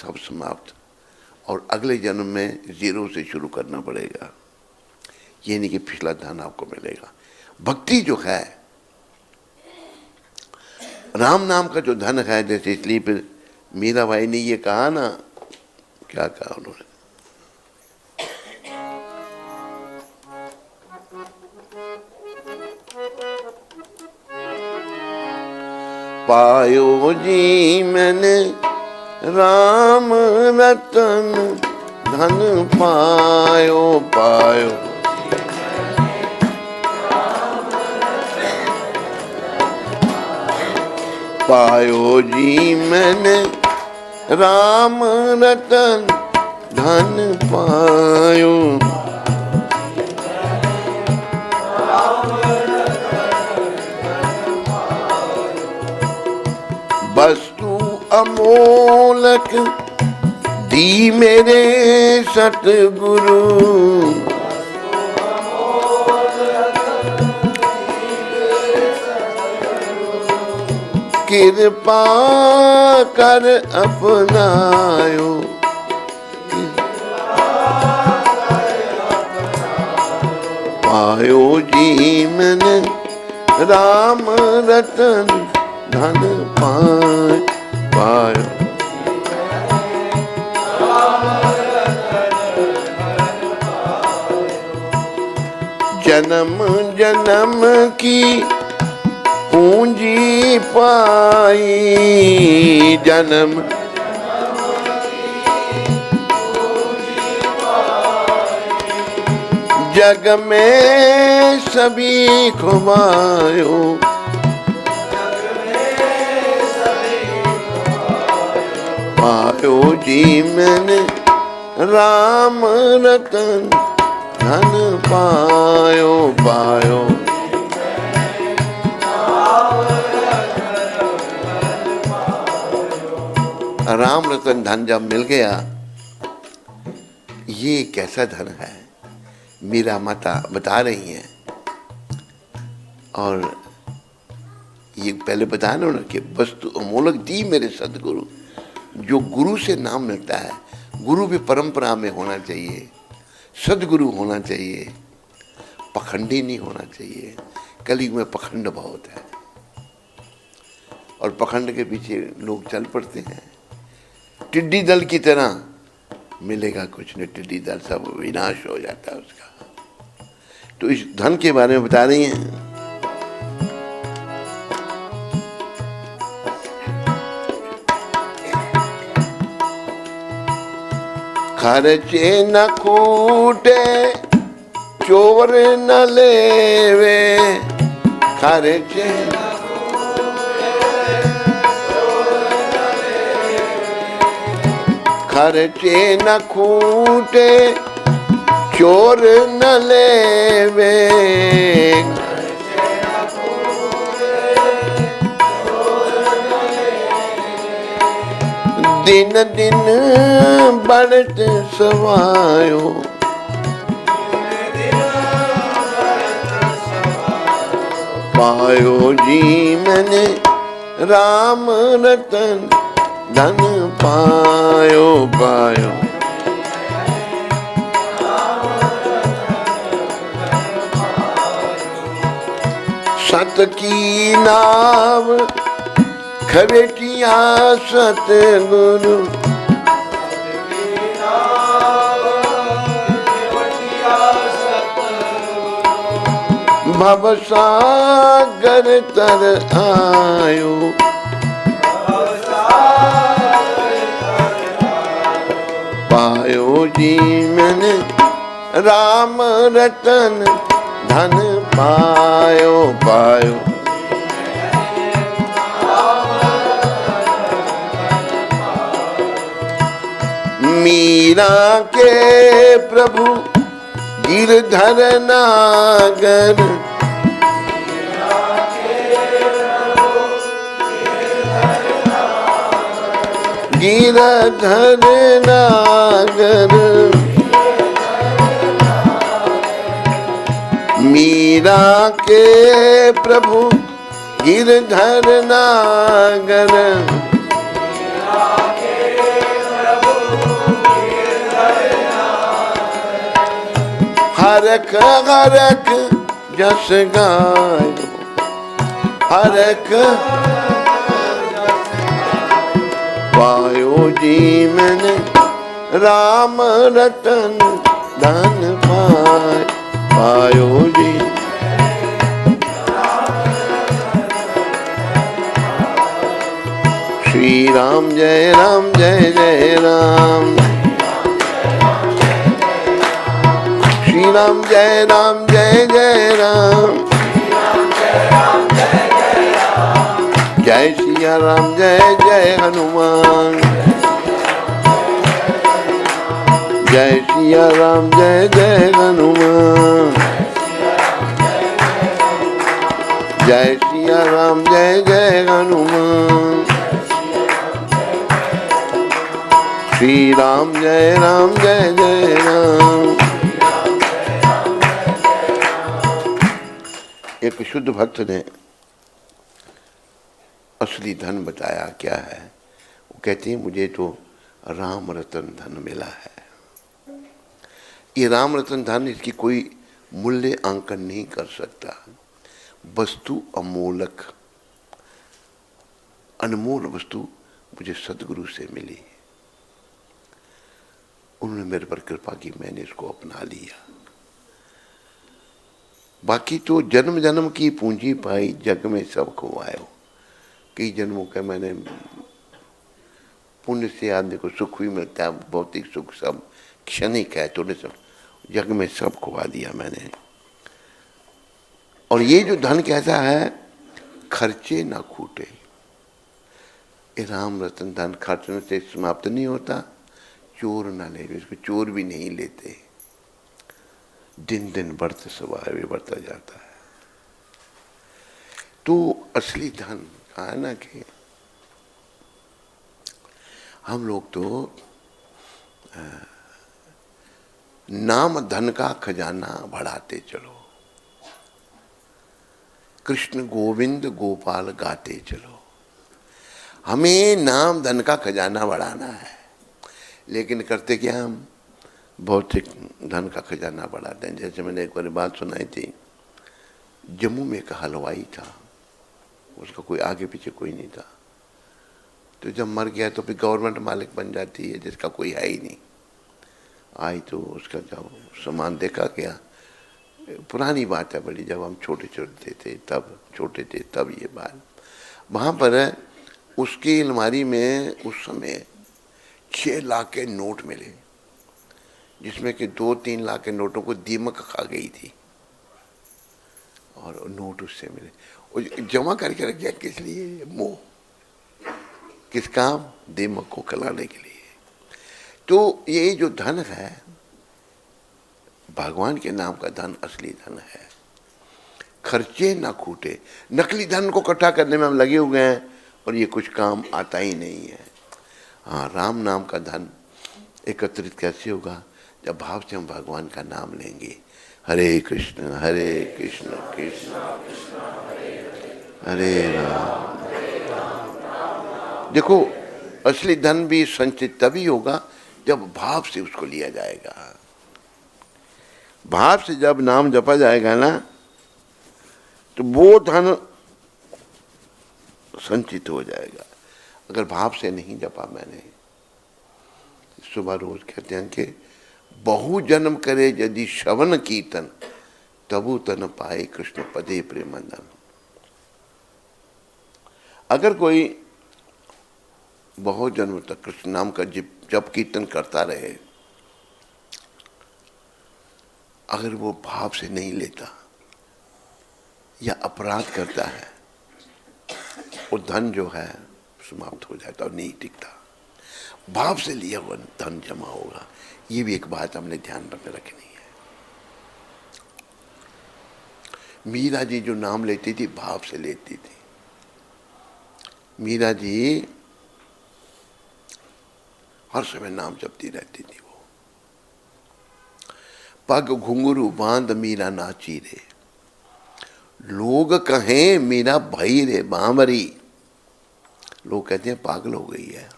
Speaker 1: सब समाप्त, और अगले जन्म में जीरो से शुरू करना पड़ेगा। ये नहीं कि पिछला धन आपको मिलेगा। भक्ति जो है, राम नाम का जो धन है, जैसे इसलिए फिर मीरा भाई ने ये कहा ना, क्या कहा उन्होंने, पायो जी मैंने राम रतन धन पायो पायो, पायो जी मैंने राम रतन धन पायो, वस्तु अमोलक दी मेरे सतगुरु, कृपा कर अपनायो, राम रतन धन पायो। जन्म जन्म की पूंजी पाई, जन्म जग में सभी घुमायो, पायो जी मैंने राम रतन धन पायो पायो। राम रतन धन जब मिल गया, ये कैसा धन है मीरा माता बता रही हैं। और ये पहले बताया ना कि वस्तु अमोलक दी मेरे सदगुरु। जो गुरु से नाम मिलता है, गुरु भी परंपरा में होना चाहिए, सदगुरु होना चाहिए, पखंडी नहीं होना चाहिए। कलयुग में पखंड बहुत है और पखंड के पीछे लोग चल पड़ते हैं। टिड्डी दल की तरह मिलेगा कुछ नहीं, टिड्डी दल सब विनाश हो जाता है उसका। तो इस धन के बारे में बता रही हैं। खर्चे न कूटे चोर न लेवे, खर्चे खर्चे न कूटे चोर न लेवे, दिन दिन बढ़त सवायो, पायो जी मैंने राम रतन धन पायो पायो। सत की नाव खवेटिया सतगुरु, भव सागर तर आयो, पायो जी मैंने राम रतन धन पायो पायो। मीरा के प्रभु गिरधर नागर, गिरधर नागर, मीरा के प्रभु गिरधर नागर, हरक हरक जस गायो, हरक पायो जी मैंने राम रतन धन पायो जी। श्री राम जय जय राम, श्री राम जय जय राम, जय सिया राम जय जय हनुमान, जय सिया राम जय जय हनुमान, जय सिया राम जय जय हनुमान, श्री राम जय जय राम। एक शुद्ध भक्त ने असली धन बताया क्या है। वो कहते हैं मुझे तो राम रतन धन मिला है। ये राम रतन धन, इसकी कोई मूल्य अंकन नहीं कर सकता। वस्तु अमूलक अनमोल वस्तु मुझे सदगुरु से मिली। उन्होंने मेरे पर कृपा की, मैंने इसको अपना लिया। बाकी तो जन्म जन्म की पूंजी पाई, जग में सब खुआयो। कई जन्मों का मैंने पुण्य से आदमी को सुख भी मिलता है, भौतिक सुख सब क्षणिक है, थोड़े सब जग में सब खुआ दिया मैंने। और ये जो धन कैसा है, खर्चे ना खूटे। ये राम रतन धन खर्चने से समाप्त नहीं होता। चोर ना ले, इसको चोर भी नहीं लेते। दिन दिन बढ़ते स्वभाव भी बढ़ता जाता है। तो असली धन कहा है ना कि हम लोग तो नाम धन का खजाना बढ़ाते चलो, कृष्ण गोविंद गोपाल गाते चलो। हमें नाम धन का खजाना बढ़ाना है, लेकिन करते क्या हम, भौतिक धन का खजाना बढ़ाते हैं। जैसे मैंने एक बार बात सुनाई थी, जम्मू में एक हलवाई था, उसका कोई आगे पीछे कोई नहीं था। तो जब मर गया तो फिर गवर्नमेंट मालिक बन जाती है, जिसका कोई है ही नहीं। आई तो उसका जब सामान देखा गया, पुरानी बात है बड़ी, जब हम छोटे छोटे थे तब ये बात। वहाँ पर उसकी अलमारी में उस समय 6 लाख के नोट मिले, जिसमें कि 2-3 लाख के नोटों को दीमक खा गई थी, और नोट उससे मिले। और जमा करके रख दिया, किस लिए? मोह, किस काम? दीमक को खिलाने के लिए। तो ये जो धन है, भगवान के नाम का धन असली धन है। खर्चे ना खूटे। नकली धन को इकट्ठा करने में हम लगे हुए हैं, और ये कुछ काम आता ही नहीं है। हाँ, राम नाम का धन एकत्रित कैसे होगा? जब भाव से हम भगवान का नाम लेंगे। हरे कृष्ण कृष्ण हरे राम। देखो, असली धन भी संचित तभी होगा जब भाव से उसको लिया जाएगा। भाव से जब नाम जपा जाएगा ना, तो वो धन संचित हो जाएगा। अगर भाव से नहीं जपा मैंने, सुबह रोज कहते हैं कि बहु जन्म करे यदि श्रवण कीर्तन, तबु तन पाए कृष्ण पदे प्रेमंदन। अगर कोई बहुत जन्म तक कृष्ण नाम का जप कीर्तन करता रहे, अगर वो भाव से नहीं लेता या अपराध करता है, वो धन जो है समाप्त हो जाता और नहीं टिकता। भाव से लिया हुआ धन जमा होगा। ये भी एक बात हमने ध्यान में रखनी है। मीरा जी जो नाम लेती थी, भाव से लेती थी। मीरा जी हर समय नाम जपती रहती थी। वो पग घुंघरू बांध मीरा नाची रे, लोग कहें मीरा भई रे बामरी। लोग कहते हैं पागल हो गई है।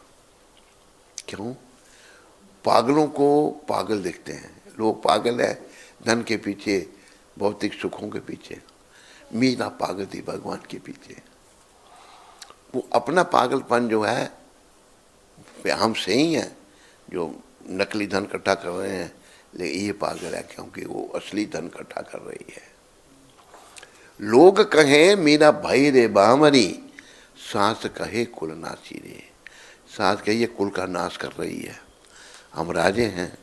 Speaker 1: क्यों? पागलों को पागल दिखते हैं। लोग पागल है धन के पीछे, भौतिक सुखों के पीछे। मीरा पागल थी भगवान के पीछे। वो अपना पागलपन जो है हमसे ही है, जो नकली धन इकट्ठा कर रहे हैं, लेकिन ये पागल है क्योंकि वो असली धन इकट्ठा कर रही है। लोग कहें मीरा भई रे बामरी, सास कहे कुल नासी रे। सास कहिए कुल का नाश कर रही है। हम राजे हैं,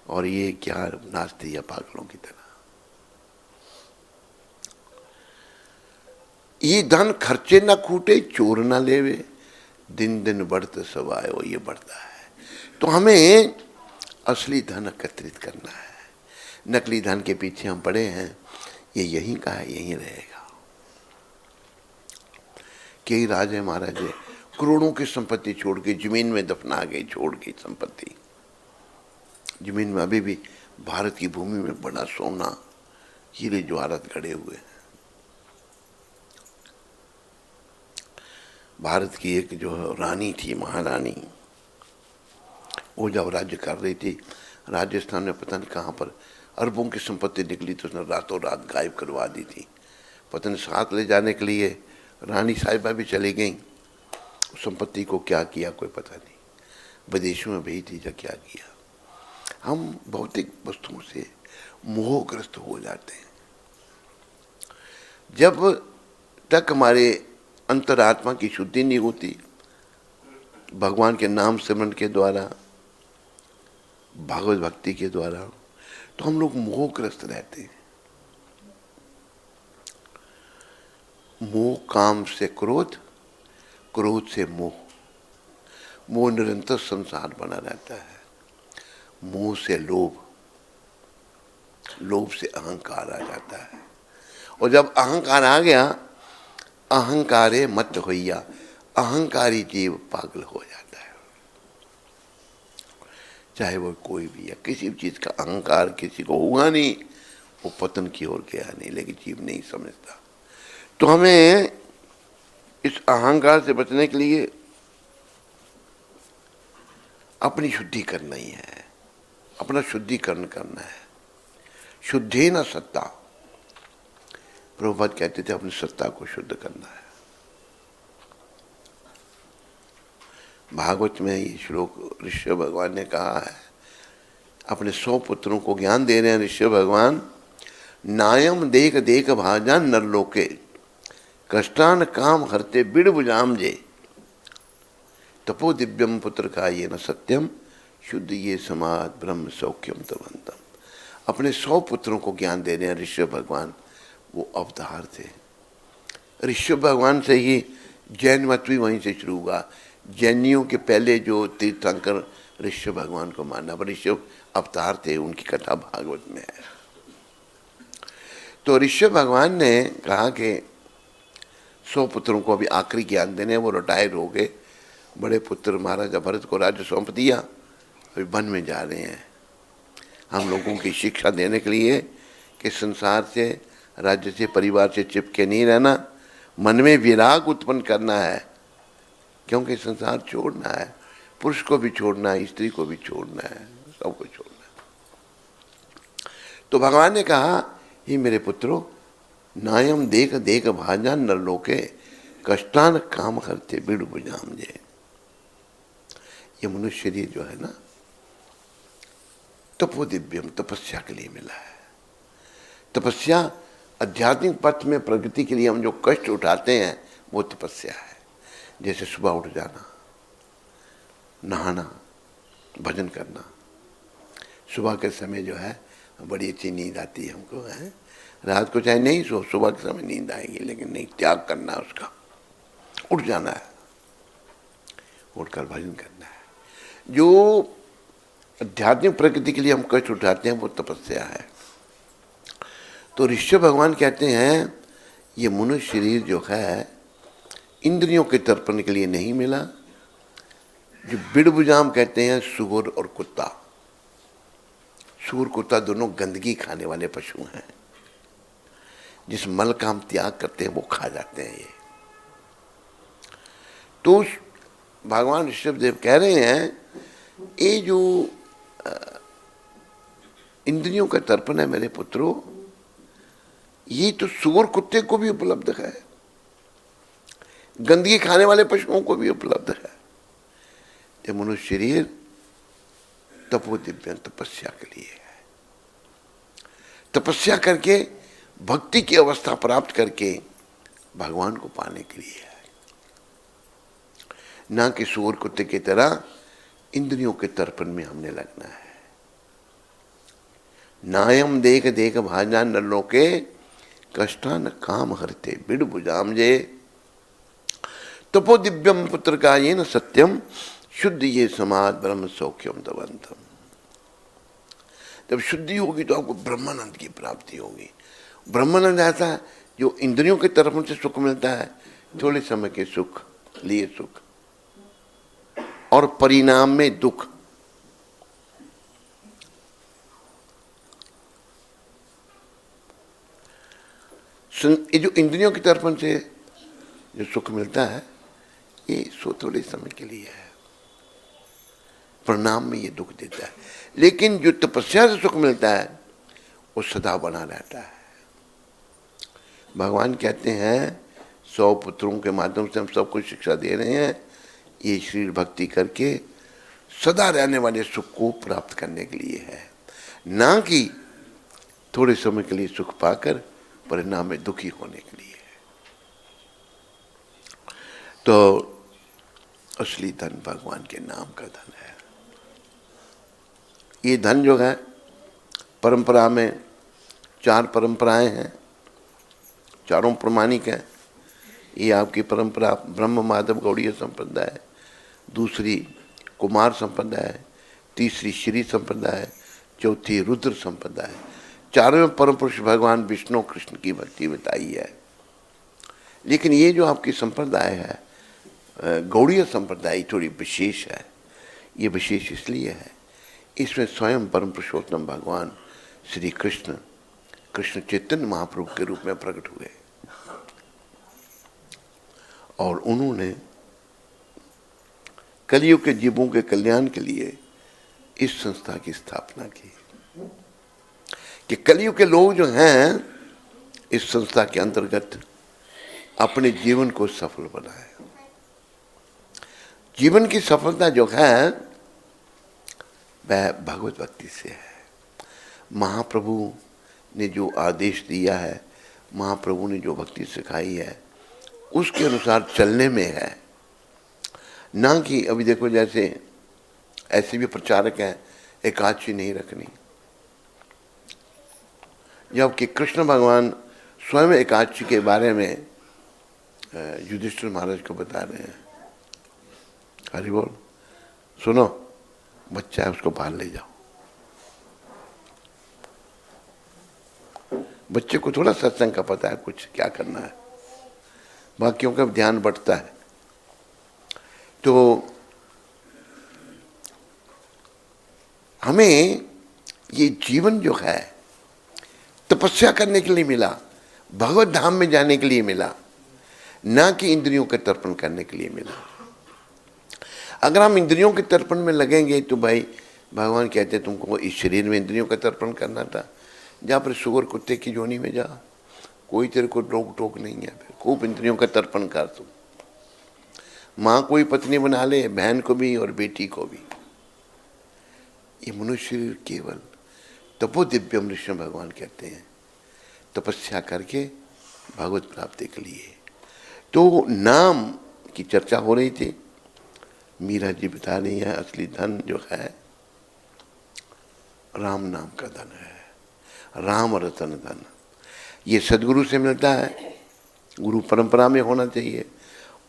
Speaker 1: और ये क्या नाचती है पागलों की तरह। ये धन खर्चे ना खूटे, चोर ना लेवे, दिन दिन बढ़ते सब आयो, ये बढ़ता है। तो हमें असली धन एकत्रित करना है। नकली धन के पीछे हम पड़े हैं, ये यहीं का है, यहीं रहेगा। कई राजे महाराजे करोड़ों की संपत्ति छोड़ के जमीन में दफना गई, छोड़ गई संपत्ति। जमीन में अभी भी भारत की भूमि में बड़ा सोना, हीरे जवाहरात गड़े हुए हैं। भारत की एक जो रानी थी, महारानी, वो जब राज्य कर रही थी, राजस्थान में पता नहीं कहाँ पर अरबों की संपत्ति निकली तो उसने रातों रात गायब करवा दी थी। पत्नी साथ ले जाने के लिए रानी साहिबा भी चली गई, उस संपत्ति को क्या किया कोई पता नहीं, विदेशों में भेज दीजिए क्या किया। हम भौतिक वस्तुओं से मोहग्रस्त हो जाते हैं। जब तक हमारे अंतरात्मा की शुद्धि नहीं होती भगवान के नाम सिमरन के द्वारा, भागवत भक्ति के द्वारा, तो हम लोग मोहग्रस्त रहते हैं। मोह काम से क्रोध, क्रोध से मोह, मोह निरंतर संसार बना रहता है। मोह से लोभ, लोभ से अहंकार आ जाता है, और जब अहंकार आ गया, अहंकारे मत होइया, अहंकारी जीव पागल हो जाता है। चाहे वो कोई भी है, किसी भी चीज का अहंकार किसी को होगा नहीं, वो पतन की ओर गया नहीं, लेकिन जीव नहीं समझता। तो हमें इस अहंकार से बचने के लिए अपनी शुद्धि करना ही है, अपना शुद्धिकरण करना है। शुद्धि न सत्ता, प्रभुपाद कहते थे अपनी सत्ता को शुद्ध करना है। भागवत में ये श्लोक ऋषि भगवान ने कहा है, अपने 100 पुत्रों को ज्ञान दे रहे हैं ऋषि भगवान। नायम देख देख भाजान नर लोके, कष्टान काम हरते बिड़ बुझाम जे, तपो दिव्यम पुत्र का ये न सत्यम, शुद्ध ये समाज ब्रह्म सौख्यम तवंतम। अपने 100 पुत्रों को ज्ञान दे रहे हैं ऋषि भगवान। वो अवतार थे। ऋषि भगवान से ही जैन मत भी वहीं से शुरू हुआ। जैनियों के पहले जो तीर्थंकर ऋषि भगवान को माना, पर ऋषि अवतार थे, उनकी कथा भागवत में है। तो ऋषि भगवान ने कहा कि 100 पुत्रों को अभी आखिरी ज्ञान देने, वो रिटायर हो गए। बड़े पुत्र महाराजा भरत को राज्य सौंप दिया, अभी वन में जा रहे हैं हम लोगों की शिक्षा देने के लिए कि संसार से, राज्य से, परिवार से चिपके नहीं रहना, मन में विराग उत्पन्न करना है, क्योंकि संसार छोड़ना है, पुरुष को भी छोड़ना है, स्त्री को भी छोड़ना है, सबको छोड़ना है। तो भगवान ने कहा, ही मेरे पुत्रों, नायम देख देख भाजान नर लोके, कष्टान काम करते बिड़ बुझाम जे। ये मनुष्य शरीर जो है ना, तपो दिव्यम, तपस्या के लिए मिला है। तपस्या आध्यात्मिक पथ में प्रगति के लिए हम जो कष्ट उठाते हैं वो तपस्या है। जैसे सुबह उठ जाना, नहाना, भजन करना। सुबह के समय जो है बड़ी अच्छी नींद आती है हमको, है रात को चाहे नहीं सो, सुबह के समय नींद आएगी, लेकिन नहीं, त्याग करना है उसका, उठ जाना है, उठकर भजन करना है। जो आध्यात्मिक प्रगति के लिए हम कष्ट उठाते हैं वो तपस्या है। तो ऋषि भगवान कहते हैं ये मनुष्य शरीर जो है इंद्रियों के तर्पण के लिए नहीं मिला। जो बिड़बुजाम कहते हैं सुअर और कुत्ता, सुअर कुत्ता दोनों गंदगी खाने वाले पशु हैं, जिस मल का हम त्याग करते हैं वो खा जाते हैं। ये तो भगवान ऋषभदेव कह रहे हैं ये जो इंद्रियों का तर्पण है मेरे पुत्रों, ये तो सुअर कुत्ते को भी उपलब्ध है, गंदगी खाने वाले पशुओं को भी उपलब्ध है। ये मनुष्य शरीर तपो दिव्य तपस्या के लिए है। तपस्या करके भक्ति की अवस्था प्राप्त करके भगवान को पाने के लिए है, ना कि सुअर कुत्ते की तरह इंद्रियों के तर्पण में हमने लगना है। नायम देख देख भाजा न लोके, कष्टान काम हरते बिड़ बुझाम जे, तपो दिव्यम पुत्र का ये न सत्यम, शुद्ध ये समाज ब्रह्म सौख्यम तवंतम। जब शुद्धि होगी तो आपको ब्रह्मानंद की प्राप्ति होगी। ब्रह्मानंद ऐसा है जो इंद्रियों के तरफ से सुख मिलता है, थोड़े समय के सुख लिए सुख और परिणाम में दुख। ये जो इंद्रियों की तरफ से जो सुख मिलता है ये थोड़े समय के लिए है, परिणाम में ये दुख देता है। लेकिन जो तपस्या से सुख मिलता है वो सदा बना रहता है। भगवान कहते हैं 100 पुत्रों के माध्यम से हम सबको शिक्षा दे रहे हैं, ये शरीर भक्ति करके सदा रहने वाले सुख को प्राप्त करने के लिए है, ना कि थोड़े समय के लिए सुख पाकर परिणाम में दुखी होने के लिए है। तो असली धन भगवान के नाम का धन है। ये धन जो है परंपरा में 4 परंपराएं हैं, चारों प्रमाणिक हैं। ये आपकी परंपरा ब्रह्म माधव गौड़ीय संप्रदाय, दूसरी कुमार संप्रदाय, तीसरी श्री संप्रदाय, चौथी रुद्र संप्रदाय। चारों परम पुरुष भगवान विष्णु कृष्ण की भक्ति बताई है। लेकिन ये जो आपकी संप्रदाय है गौड़ीय संप्रदाय थोड़ी विशेष है। ये विशेष इसलिए है, इसमें स्वयं परम पुरुषोत्तम भगवान श्री कृष्ण कृष्ण चैतन्य महाप्रभु के रूप में प्रकट हुए और उन्होंने कलियुग के जीवों के कल्याण के लिए इस संस्था की स्थापना की कि कलियुग के लोग जो हैं इस संस्था के अंतर्गत अपने जीवन को सफल बनाए। जीवन की सफलता जो है वह भगवत भक्ति से है। महाप्रभु ने जो आदेश दिया है, महाप्रभु ने जो भक्ति सिखाई है, उसके अनुसार चलने में है, ना कि अभी देखो जैसे ऐसे भी प्रचारक हैं एकादशी नहीं रखनी, जबकि कृष्ण भगवान स्वयं एकादशी के बारे में युधिष्ठिर महाराज को बता रहे हैं। हरि बोल, सुनो, बच्चा है उसको बाहर ले जाओ। बच्चे को थोड़ा सत्संग का पता है कुछ क्या करना है, बाकियों का ध्यान बढ़ता है। तो हमें ये जीवन जो है तपस्या करने के लिए मिला, भगवत धाम में जाने के लिए मिला, ना कि इंद्रियों के तर्पण करने के लिए मिला। अगर हम इंद्रियों के तर्पण में लगेंगे तो भाई भगवान कहते तुमको इस शरीर में इंद्रियों का तर्पण करना था, जहाँ पर सुअर कुत्ते की जोनी में जा, कोई तेरे को रोक टोक नहीं है। फिर खूब इंद्रियों का तर्पण कर तुम, माँ कोई पत्नी बना ले, बहन को भी और बेटी को भी। ये मनुष्य केवल तपो दिव्यम ऋषि भगवान कहते हैं, तपस्या करके भगवत प्राप्ति के लिए। तो नाम की चर्चा हो रही थी, मीरा जी बता रही है असली धन जो है राम नाम का धन है, राम रतन धन। ये सदगुरु से मिलता है, गुरु परंपरा में होना चाहिए।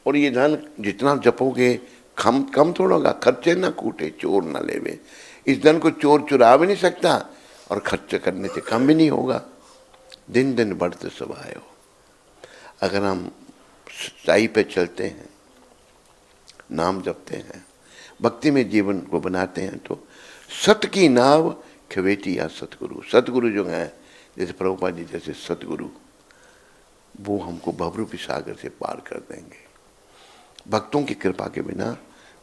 Speaker 1: और ये धन जितना जपोगे कम थोड़ा होगा, खर्चे ना कूटे चोर ना लेवे। इस धन को चोर चुरा भी नहीं सकता और खर्च करने से कम भी नहीं होगा। दिन दिन बढ़ते स्वभाव हो। अगर हम सच्चाई पे चलते हैं, नाम जपते हैं, भक्ति में जीवन को बनाते हैं, तो सत की नाव खवेटी या सतगुरु। सतगुरु जो है जैसे प्रभुपाद जी जैसे सतगुरु, वो हमको भवरूपी सागर से पार कर देंगे। भक्तों की कृपा के बिना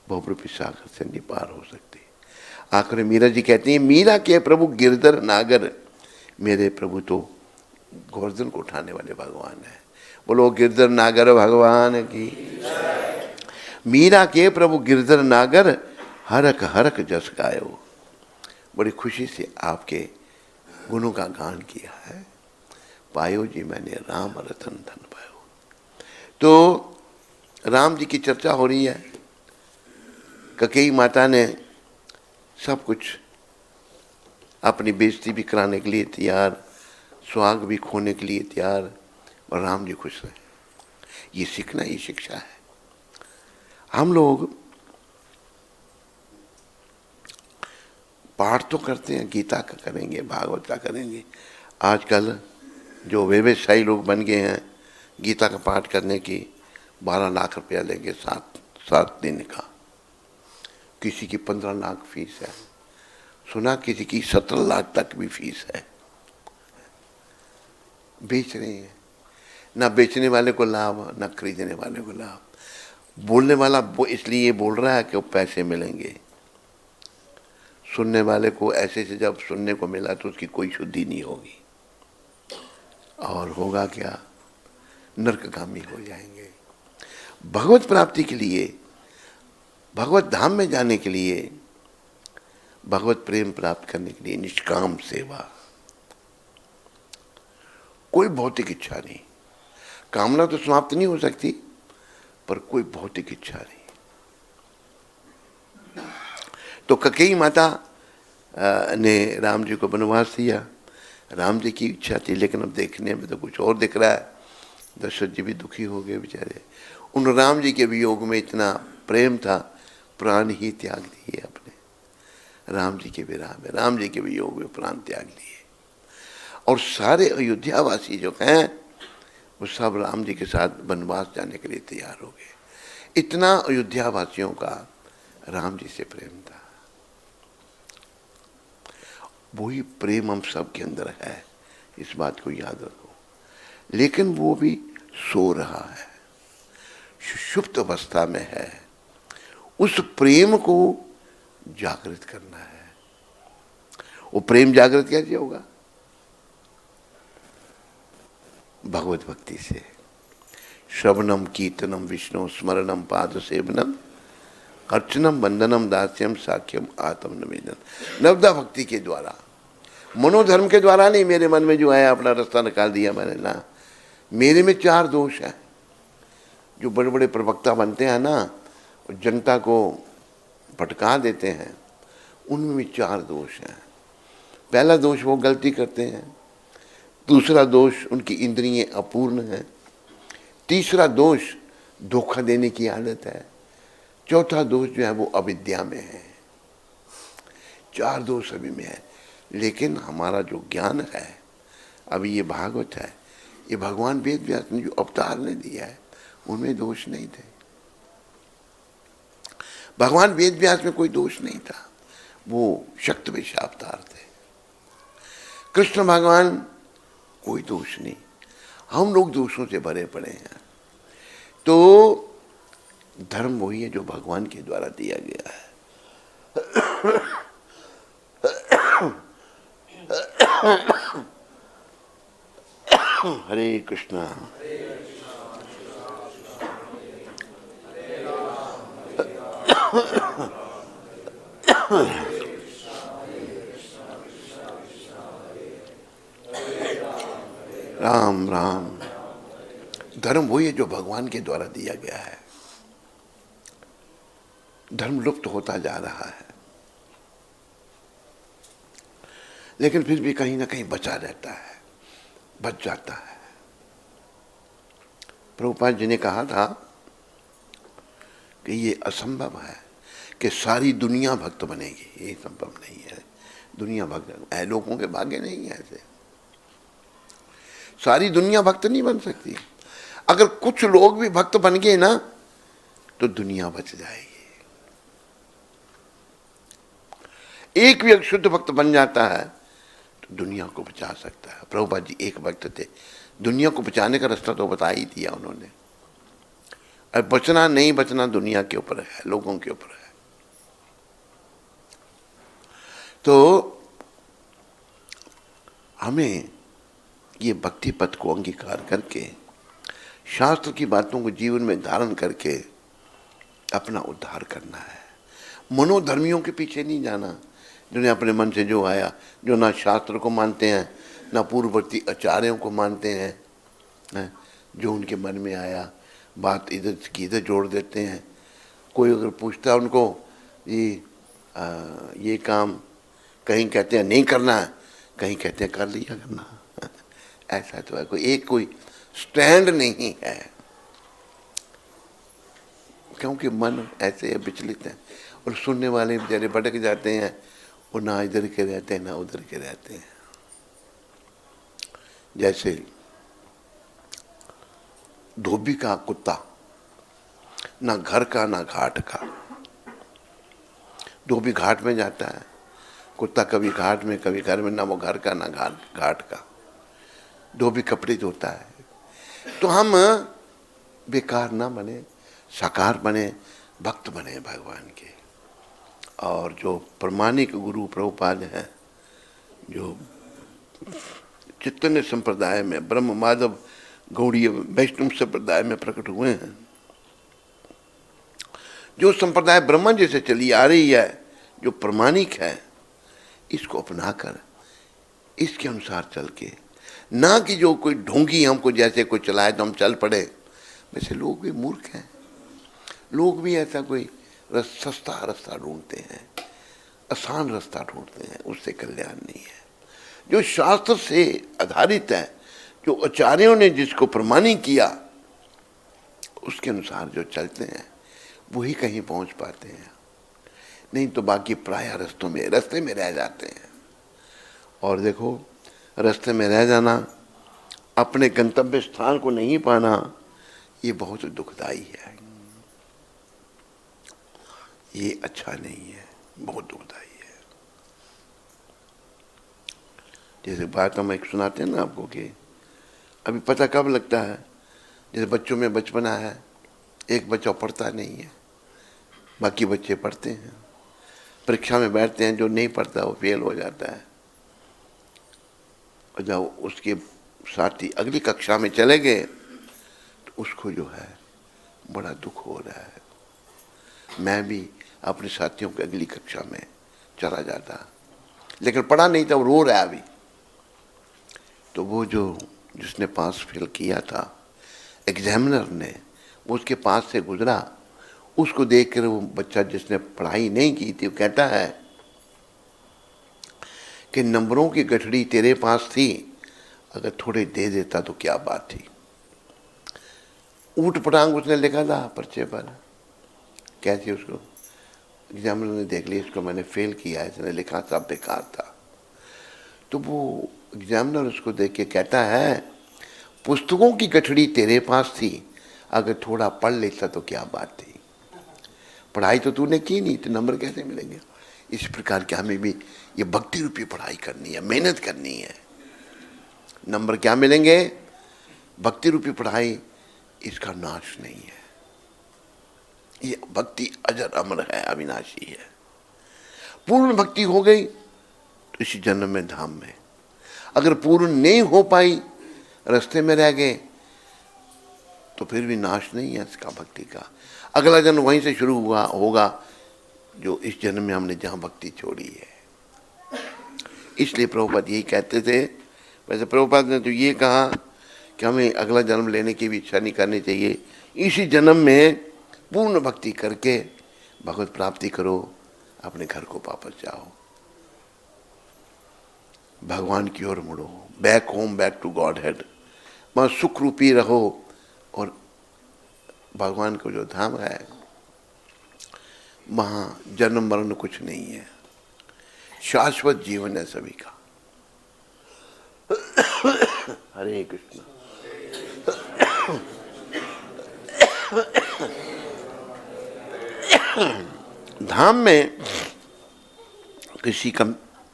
Speaker 1: भवरूपी सागर से नहीं पार हो सकती। आखिर मीरा जी कहती हैं, मीरा के प्रभु गिरधर नागर, मेरे प्रभु तो गोवर्धन को उठाने वाले भगवान है। बोलो गिरधर नागर भगवान की। मीरा के प्रभु गिरधर नागर, हरक हरक जस गायो। बड़ी खुशी से आपके गुणों का गान किया है। पायो जी मैंने राम रतन धन पायो। तो राम जी की चर्चा हो रही है। ककेई माता ने सब कुछ अपनी बेइज्जती भी कराने के लिए तैयार, सुहाग भी खोने के लिए तैयार, और राम जी खुश रहे। ये सीखना, ये शिक्षा है। हम लोग पाठ तो करते हैं, गीता का करेंगे, भागवत का करेंगे। आजकल जो व्यवसायी लोग बन गए हैं, गीता का पाठ करने की 12 लाख रुपया लेंगे 7 दिन का। किसी की 15 लाख फीस है, सुना किसी की 17 लाख तक भी फीस है। बेच रहे हैं, ना बेचने वाले को लाभ, ना खरीदने वाले को लाभ। बोलने वाला वो इसलिए बोल रहा है कि वो पैसे मिलेंगे। सुनने वाले को ऐसे से जब सुनने को मिला तो उसकी कोई शुद्धि नहीं होगी, और होगा क्या, नरकगामी हो जाएंगे। भगवत प्राप्ति के लिए, भगवत धाम में जाने के लिए, भगवत प्रेम प्राप्त करने के लिए निष्काम सेवा, कोई भौतिक इच्छा नहीं। कामना तो समाप्त नहीं हो सकती, पर कोई भौतिक इच्छा नहीं। तो कैकेयी माता ने राम जी को वनवास दिया, राम जी की इच्छा थी, लेकिन अब देखने में तो कुछ और दिख रहा है। दशरथ जी भी दुखी हो गए बेचारे, उन राम जी के वियोग में इतना प्रेम था, प्राण ही त्याग दिए अपने, राम जी के विरह में, राम जी के वियोग में प्राण त्याग दिए। और सारे अयोध्यावासी जो हैं वो सब राम जी के साथ वनवास जाने के लिए तैयार हो गए। इतना अयोध्यावासियों का राम जी से प्रेम था। वही प्रेम हम सब के अंदर है, इस बात को याद रखो। लेकिन वो भी सो रहा है, सुषुप्त अवस्था में है। उस प्रेम को जागृत करना है। वो प्रेम जागृत कैसे होगा? भगवत भक्ति से। श्रवणम कीर्तनम विष्णु स्मरणम पाद सेवनम अर्चनम वंदनम दास्यम साख्यम आत्म निवेदन। नवदा भक्ति के द्वारा, मनोधर्म के द्वारा नहीं। मेरे मन में जो है अपना रास्ता निकाल दिया मैंने ना। मेरे में 4 दोष हैं। जो बड़े बड़े प्रवक्ता बनते हैं ना, जनता को भटका देते हैं, उनमें 4 दोष हैं। पहला दोष, वो गलती करते हैं। दूसरा दोष, उनकी इंद्रियां अपूर्ण हैं। तीसरा दोष, धोखा देने की आदत है। चौथा दोष जो है वो अविद्या में है। 4 दोष अभी में है। लेकिन हमारा जो ज्ञान है, अभी ये भागवत है, ये भगवान वेद व्यास ने जो अवतार ने दिया है, उनमें दोष नहीं थे। भगवान वेद व्यास में कोई दोष नहीं था, वो शक्त विष अवतार थे। कृष्ण भगवान कोई दोष नहीं। हम लोग दोषों से भरे पड़े हैं। तो धर्म वही है जो भगवान के द्वारा दिया गया है। हरे कृष्णा। राम राम। धर्म वही है जो भगवान के द्वारा दिया गया है। धर्म लुप्त होता जा रहा है, लेकिन फिर भी कहीं ना कहीं बचा रहता है, बच जाता है। प्रभुपाद जी ने कहा था कि ये असंभव है कि सारी दुनिया भक्त बनेगी। ये संभव नहीं है। दुनिया भक्त है, लोगों के भाग्य नहीं है ऐसे। सारी दुनिया भक्त नहीं बन सकती। अगर कुछ लोग भी भक्त बन गए ना, तो दुनिया बच जाएगी। एक भी शुद्ध भक्त बन जाता है तो दुनिया को बचा सकता है। प्रभुपाद जी एक भक्त थे, दुनिया को बचाने का रास्ता तो बता ही दिया उन्होंने। अब बचना नहीं बचना दुनिया के ऊपर है, लोगों के ऊपर है। तो हमें ये भक्ति पथ को अंगीकार करके, शास्त्र की बातों को जीवन में धारण करके अपना उद्धार करना है। मनोधर्मियों के पीछे नहीं जाना, जिन्हें अपने मन से जो आया, जो ना शास्त्र को मानते हैं, ना पूर्ववर्ती आचार्यों को मानते हैं, जो उनके मन में आया बात इधर की इधर जोड़ देते हैं। कोई अगर पूछता है उनको ये काम, कहीं कहते हैं नहीं करना है, कहीं कहते हैं कर लिया करना। ऐसा तो है, कोई स्टैंड नहीं है, क्योंकि मन ऐसे विचलित है। और सुनने वाले बेचारे भटक जाते हैं, और ना इधर के रहते हैं ना उधर के रहते हैं। जैसे धोबी का कुत्ता, ना घर का ना घाट का। धोबी घाट में जाता है, कुत्ता कभी घाट में कभी घर में, ना वो घर का ना घाट का। धोबी कपड़े धोता है। तो हम बेकार ना बने, साकार बने, भक्त बने भगवान के। और जो प्रमाणिक गुरु प्रभुपाद हैं, जो चैतन्य संप्रदाय में ब्रह्म माधव गौड़ीय वैष्णव संप्रदाय में प्रकट हुए हैं, जो संप्रदाय ब्रह्मा जी से चली आ रही है, जो प्रमाणिक है, इसको अपनाकर इसके अनुसार चल के, ना कि जो कोई ढोंगी हमको जैसे कोई चलाए तो हम चल पड़े। वैसे लोग भी मूर्ख हैं, लोग भी ऐसा कोई सस्ता रास्ता ढूंढते हैं, आसान रास्ता ढूंढते हैं, उससे कल्याण नहीं है। जो शास्त्र से आधारित है, जो आचार्यों ने जिसको प्रमाणित किया, उसके अनुसार जो चलते हैं वही कहीं पहुंच पाते हैं, नहीं तो बाकी प्राय रास्ते में रह जाते हैं। और देखो, रास्ते में रह जाना, अपने गंतव्य स्थान को नहीं पाना, ये बहुत दुखदाई है, ये अच्छा नहीं है, बहुत दुखदाई है। जैसे बात हम एक सुनाते हैं ना आपको कि अभी पता कब लगता है, जैसे बच्चों में बचपना है, एक बच्चा पढ़ता नहीं है, बाकी बच्चे पढ़ते हैं, परीक्षा में बैठते हैं, जो नहीं पढ़ता वो फेल हो जाता है, और जब उसके साथी अगली कक्षा में चले गए तो उसको जो है बड़ा दुख हो रहा है। मैं भी अपने साथियों की अगली कक्षा में चला जाता, लेकिन पढ़ा नहीं था, वो रो रहा है अभी। तो वो जिसने पास फेल किया था, एग्जामिनर ने, वो उसके पास से गुजरा, उसको देखकर वो बच्चा जिसने पढ़ाई नहीं की थी, वो कहता है कि नंबरों की गठड़ी तेरे पास थी, अगर थोड़े दे देता तो क्या बात थी। ऊट पटांग उसने लिखा था पर्चे पर, कैसे उसको एग्जामिनर ने देख लिया, इसको मैंने फेल किया है, इसने लिखा सब बेकार था। तो वो एग्जामिनर उसको देख के कहता है, पुस्तकों की गठड़ी तेरे पास थी, अगर थोड़ा पढ़ लेता तो क्या बात थी, पढ़ाई तो तूने की नहीं, तो नंबर कैसे मिलेंगे। इस प्रकार के हमें भी ये भक्ति रूपी पढ़ाई करनी है, मेहनत करनी है, नंबर क्या मिलेंगे, भक्ति रूपी पढ़ाई, इसका नाश नहीं है, ये भक्ति अजर अमर है, अविनाशी है। पूर्ण भक्ति हो गई तो इसी जन्म में धाम में, अगर पूर्ण नहीं हो पाई, रास्ते में रह गए, तो फिर भी नाश नहीं है इसका भक्ति का, अगला जन्म वहीं से शुरू हुआ होगा जो इस जन्म में हमने जहां भक्ति छोड़ी है। इसलिए प्रभुपाद यही कहते थे। वैसे प्रभुपाद ने तो ये कहा कि हमें अगला जन्म लेने की भी इच्छा नहीं करनी चाहिए, इसी जन्म में पूर्ण भक्ति करके भगवत प्राप्ति करो, अपने घर को वापस जाओ, भगवान की ओर मुड़ो, back home, back to Godhead, वहाँ सुख रूपी रहो, और भगवान को जो धाम है वहाँ जन्म मरण कुछ नहीं है, शाश्वत जीवन है सभी का। हरे कृष्ण। धाम में किसी का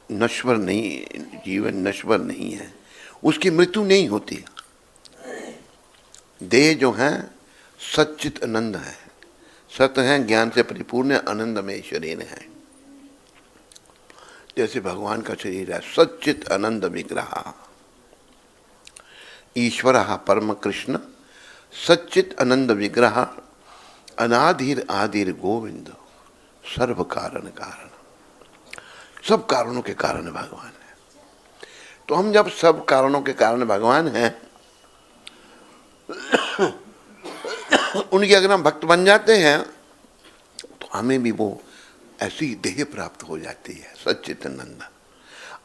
Speaker 1: नश्वर नहीं, जीवन नश्वर नहीं है, उसकी मृत्यु नहीं होती। देह जो है सच्चित आनंद है, सत्य है, ज्ञान से परिपूर्ण है, आनंदमय शरीर है। जैसे भगवान का शरीर है सच्चित आनंद विग्रह, ईश्वर परम कृष्ण सच्चित आनंद विग्रह, अनाधिर आदिर गोविंद, सर्व कारण कारण, सब कारणों के कारण भगवान है। तो हम जब सब कारणों के कारण भगवान हैं, उनके अगर हम भक्त बन जाते हैं तो हमें भी वो ऐसी देह प्राप्त हो जाती है, सच्चिदानंद।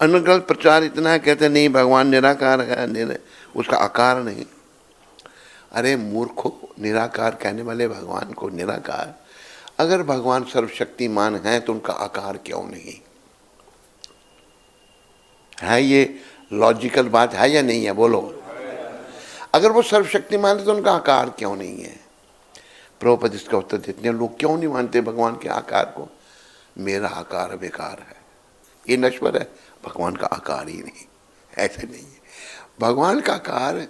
Speaker 1: अनगढ़ प्रचार इतना है, कहते नहीं भगवान निराकार है, उसका आकार नहीं। अरे मूर्खो, निराकार कहने वाले भगवान को निराकार, अगर भगवान सर्वशक्तिमान है तो उनका आकार क्यों नहीं है? ये लॉजिकल बात है या नहीं है, बोलो। अगर वो सर्वशक्तिमान है तो उनका आकार क्यों नहीं है? प्रभुपद इसका उत्तर देते हैं, लोग क्यों नहीं मानते भगवान के आकार को? मेरा आकार बेकार है, ये नश्वर है, भगवान का आकार ही नहीं, ऐसे नहीं है। भगवान का आकार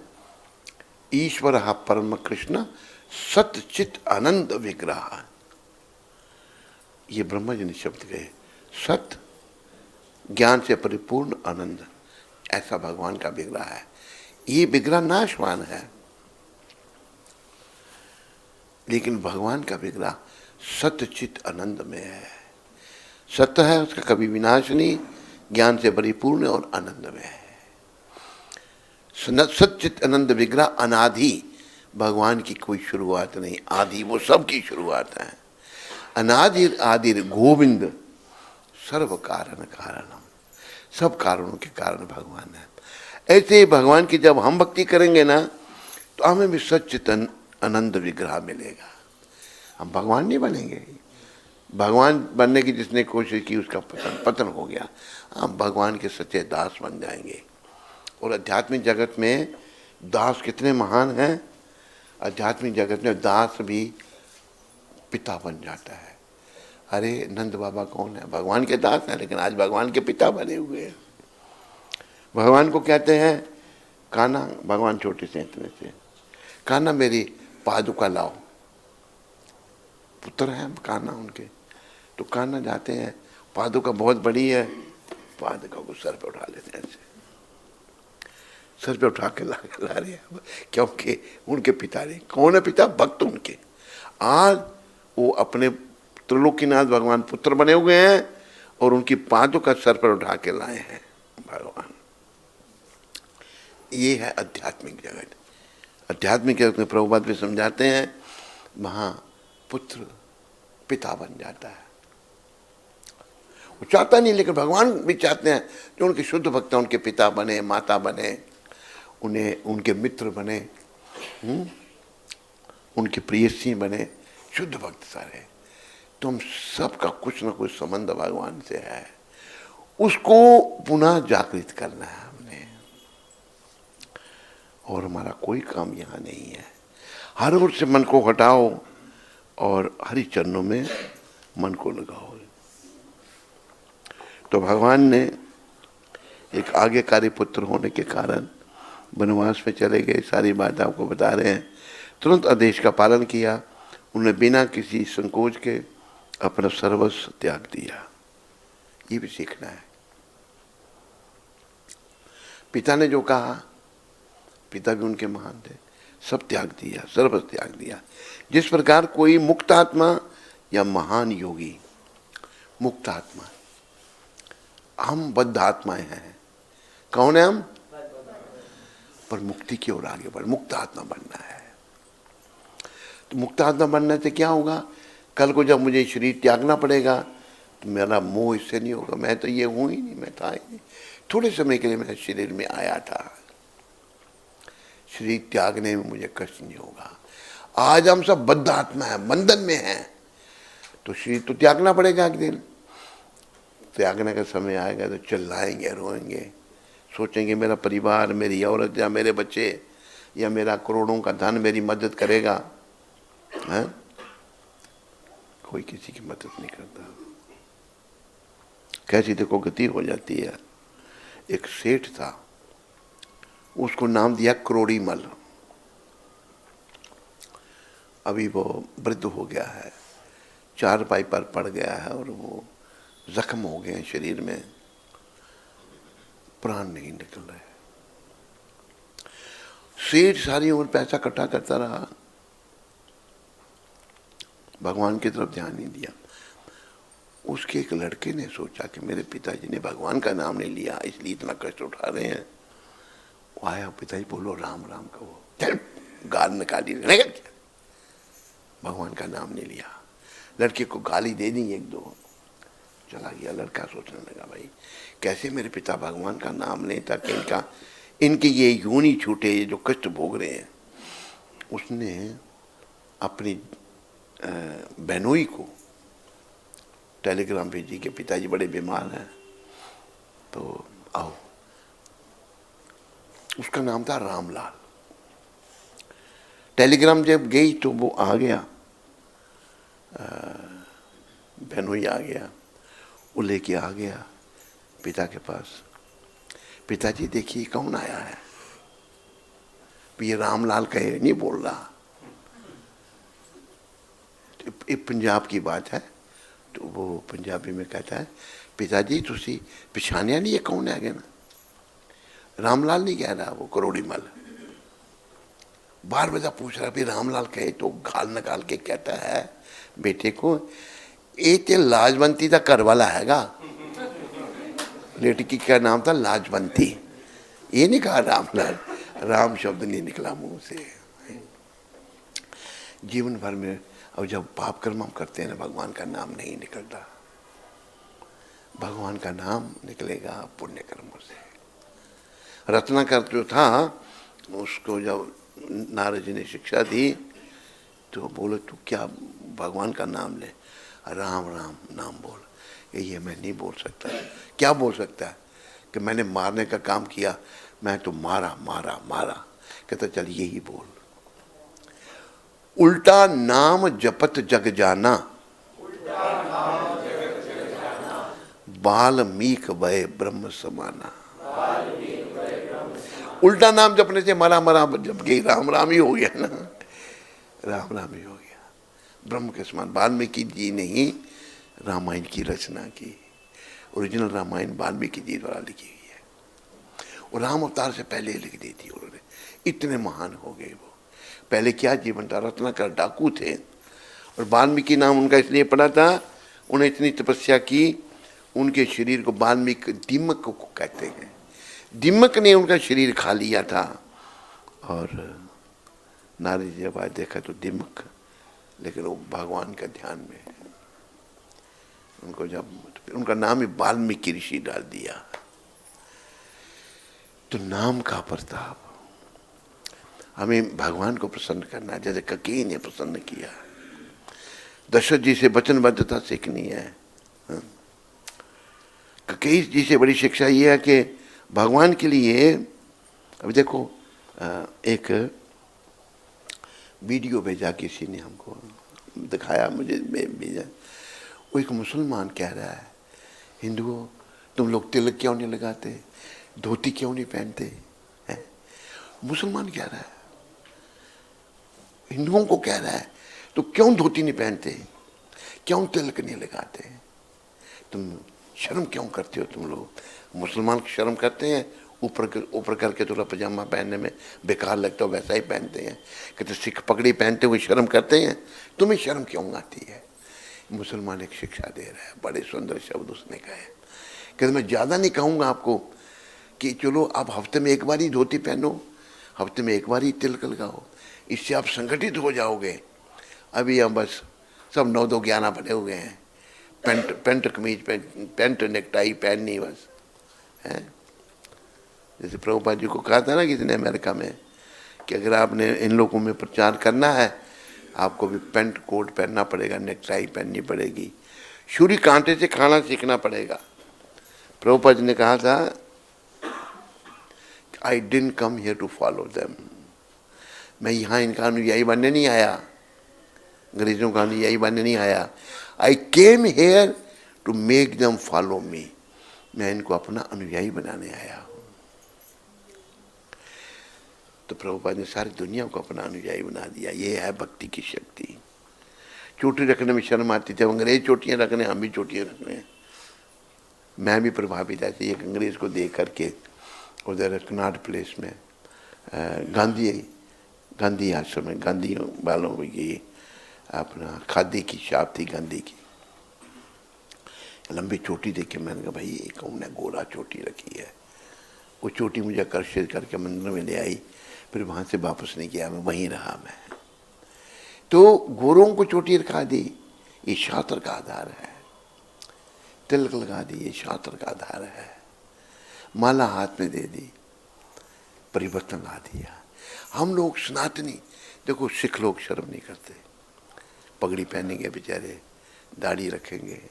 Speaker 1: ईश्वर परम कृष्ण सतचित आनंद विग्रह, ये ब्रह्मा जी ने शब्द कहे, सत्य, ज्ञान से परिपूर्ण आनंद, ऐसा भगवान का विग्रह है। ये विग्रह नाशवान है, लेकिन भगवान का विग्रह सत्य चित आनंद में है। सत्य है, उसका कभी विनाश नहीं, ज्ञान से परिपूर्ण और आनंद में है। सच्चित आनंद विग्रह अनादि, भगवान की कोई शुरुआत नहीं, आदि वो सबकी शुरुआत है। अनादिर आदिर गोविंद, सर्व कारण कारणम, सब कारणों के कारण भगवान है। ऐसे ही भगवान की जब हम भक्ति करेंगे ना, तो हमें भी सच्चित आनंद विग्रह मिलेगा। हम भगवान नहीं बनेंगे। भगवान बनने की जिसने कोशिश की उसका पतन हो गया। हम भगवान के सच्चे दास बन जाएंगे। और आध्यात्मिक जगत में दास कितने महान हैं। आध्यात्मिक जगत में दास भी पिता बन जाता है। अरे नंद बाबा कौन है? भगवान के दास हैं, लेकिन आज भगवान के पिता बने हुए हैं। भगवान को कहते हैं कान्हा, भगवान छोटे से इतने से, कान्हा मेरी पादुका लाओ। पुत्र हैं कान्हा उनके, तो कान्हा जाते हैं, पादुका बहुत बड़ी है, पादुका को सर पे उठा लेते हैं, ऐसे सर पे उठा के ला रहे हैं, क्योंकि उनके पिता ने, कौन है पिता? भक्त उनके। आज वो अपने त्रिलोकीनाथ भगवान पुत्र बने हुए हैं और उनकी पादुका सर पर उठा के लाए हैं भगवान। ये है आध्यात्मिक जगत। आध्यात्मिक जगत में प्रभुपाद भी समझाते हैं, वहां पुत्र पिता बन जाता है। वो चाहता नहीं, लेकिन भगवान भी चाहते हैं जो उनके शुद्ध भक्त उनके पिता बने, माता बने, उन्हें उनके मित्र बने, उनके प्रियसी बने, शुद्ध भक्त सारे। तुम सबका कुछ ना कुछ संबंध भगवान से है, उसको पुनः जागृत करना है हमने। और हमारा कोई काम यहाँ नहीं है। हर ओर से मन को हटाओ और हरि चरणों में मन को लगाओ। तो भगवान ने एक आज्ञाकारी पुत्र होने के कारण वनवास में चले गए। सारी बात आपको बता रहे हैं। तुरंत आदेश का पालन किया। उन्होंने बिना किसी संकोच के अपना सर्वस्व त्याग दिया। ये भी सीखना है। पिता ने जो कहा, पिता भी उनके महान थे, सब त्याग दिया, सर्वस्व त्याग दिया। जिस प्रकार कोई मुक्त आत्मा या महान योगी, मुक्त आत्मा, हम बद्ध आत्माएं हैं। कौन है हम? पर मुक्ति की ओर आगे बढ़, मुक्त आत्मा बनना है। तो मुक्त आत्मा बनने से क्या होगा? कल को जब मुझे शरीर त्यागना पड़ेगा तो मेरा मोह इससे नहीं होगा, मैं तो ये हूं ही नहीं, मैं था ही नहीं, थोड़े समय के लिए मैं शरीर में आया था, शरीर त्यागने में मुझे कष्ट नहीं होगा। आज हम सब बद्ध आत्मा है, बंधन में हैं, तो शरीर तो त्यागना पड़ेगा एक दिन। त्यागने का समय आएगा तो चिल्लाएंगे, रोएंगे, सोचेंगे मेरा परिवार, मेरी औरत या मेरे बच्चे या मेरा करोड़ों का धन मेरी मदद करेगा, है? कोई किसी की मदद नहीं करता। कैसी देखो गति हो जाती है। एक सेठ था, उसको नाम दिया करोड़ीमल। अभी वो वृद्ध हो गया है, चारपाई पर पड़ गया है और वो जख्म हो गए हैं शरीर में, प्राण नहीं निकल रहे। सेठ सारी उम्र पैसा इकट्ठा करता रहा, भगवान की तरफ ध्यान नहीं दिया। उसके एक लड़के ने सोचा कि मेरे पिताजी ने भगवान का नाम नहीं लिया, इसलिए इतना कष्ट उठा रहे हैं। वो आया, पिताजी बोलो राम राम कहो, चल गाल निकाली, भगवान का नाम नहीं लिया। लड़के को गाली दे दी एक दो, चला गया। लड़का सोचने लगा, भाई कैसे मेरे पिता भगवान का नाम लें ताकि इनके ये यूनी छूटे, ये जो कष्ट भोग रहे हैं। उसने अपनी बहनोई को टेलीग्राम भेजी कि पिताजी बड़े बीमार हैं, तो आओ। उसका नाम था रामलाल। टेलीग्राम जब गई तो वो आ गया, बहनोई आ गया, वो लेके आ गया पिता के पास। पिताजी देखिए कौन आया है। ये रामलाल कहे नहीं बोल रहा। ये पंजाब की बात है, तो वो पंजाबी में कहता है, पिताजी तुसी पछानिया नहीं, ये कौन है ना? रामलाल नहीं कह रहा, वो करोड़ी मल। बार बजा पूछ रहा भी रामलाल कहे तो गाल निकाल के कहता है बेटे को, ये ते लाजवंती का घर वाला हैगा। लड़की का नाम था लाजवंती, ये नहीं कहा रामलाल, राम शब्द नहीं निकला मुंह से। जीवन भर में अब जब पाप कर्म हम करते हैं ना, भगवान का नाम नहीं निकलता। भगवान का नाम निकलेगा पुण्य कर्मों से। रत्नाकर जो था, उसको जब नारद जी ने शिक्षा दी तो बोले तू क्या भगवान का नाम ले, राम राम नाम बोल। ये मैं नहीं बोल सकता। क्या बोल सकता है कि मैंने मारने का काम किया, मैं तो मारा मारा मारा। कहता चल यही बोल, उल्टा नाम जपत जग जाना, बाल्मीक वै ब्रह्म समाना। उल्टा नाम जपने से मरा मरा जप गई, राम राम ही हो गया ना, राम राम ही हो गया, ब्रह्म के समान। वाल्मीकि जी ने ही रामायण की रचना की। ओरिजिनल रामायण वाल्मीकि जी द्वारा लिखी गई है, और राम अवतार से पहले लिख दी थी उन्होंने। इतने महान हो गए वो। पहले क्या जीवन था, रत्नाकर डाकू थे, और वाल्मीकि नाम उनका इसलिए पड़ा था, उन्हें इतनी तपस्या की, उनके शरीर को वाल्मीकि दिमक को कहते हैं। दिमक ने उनका शरीर खा लिया था, और नारद जी जब आज देखा तो दिमक, लेकिन वो भगवान का ध्यान में उनको जब उनका नाम ही वाल्मीकि ऋषि डाल दिया। तो नाम का प्रताप, हमें भगवान को प्रसन्न करना है, जैसे ककेई ने प्रसन्न किया। दशरथ जी से वचनबद्धता सीखनी है। ककेई जी से बड़ी शिक्षा ये है कि भगवान के लिए, अभी देखो एक वीडियो भेजा किसी ने हमको, दिखाया मुझे, भेजा। वो एक मुसलमान कह रहा है, हिंदुओं तुम लोग तिलक क्यों नहीं लगाते, धोती क्यों नहीं पहनते हैं? मुसलमान कह रहा है, हिंदुओं को कह रहा है तो क्यों धोती नहीं पहनते, क्यों तिलक नहीं लगाते, तुम शर्म क्यों करते हो तुम लोग? मुसलमान शर्म करते हैं, ऊपर करके थोड़ा पजामा पहनने में बेकार लगता हो वैसा ही पहनते हैं। कहते सिख पगड़ी पहनते हुए शर्म करते हैं, तुम्हें शर्म क्यों आती है? मुसलमान एक शिक्षा दे रहा है, बड़े सुंदर शब्द उसने कहे। कहते मैं ज़्यादा नहीं कहूँगा आपको कि चलो आप हफ्ते में एक बार ही धोती पहनो, हफ्ते में एक बार ही तिलक लगाओ, इससे आप संगठित हो जाओगे। अभी हम बस सब 9-2-11 बने हुए हैं, पेंट कमीज पेंट नेकटाई पहननी बस है। जैसे प्रभुपाद जी को कहा था ना किसी ने अमेरिका में कि अगर आपने इन लोगों में प्रचार करना है, आपको भी पेंट कोट पहनना पड़ेगा, नेकटाई पहननी पड़ेगी, छुरी कांटे से खाना सीखना पड़ेगा। प्रभुपाद जी ने कहा था, I didn't come here to follow them, मैं यहाँ इनका अनुयायी बनने नहीं आया, अंग्रेजों का अनुयायी बनने नहीं आया। I came here to make them follow me, मैं इनको अपना अनुयायी बनाने आया हूँ। तो प्रभुपाद ने सारी दुनिया को अपना अनुयायी बना दिया। ये है भक्ति की शक्ति। चोटी रखने में शर्म आती थी, अंग्रेज चोटियाँ रखने, हम भी चोटियाँ रखने। मैं भी प्रभावित ऐसे एक अंग्रेज को देख करके उधर कनाट प्लेस में गांधी आश्रम में, गांधी वालों की अपना खादी की शॉप थी गांधी की, लंबी चोटी देख के मैंने कहा भाई ये कौन है, गोरा चोटी रखी है। वो चोटी मुझे आकर्षित करके मंदिर में ले आई, फिर वहाँ से वापस नहीं किया, मैं वहीं रहा। मैं तो गोरों को चोटी रखा दी, ये शास्त्र का आधार है। तिलक लगा दी, ये शास्त्र का आधार है। माला हाथ में दे दी, परिवर्तन ला दिया। हम लोग सनातनी, देखो सिख लोग शर्म नहीं करते, पगड़ी पहनेंगे बेचारे, दाढ़ी रखेंगे,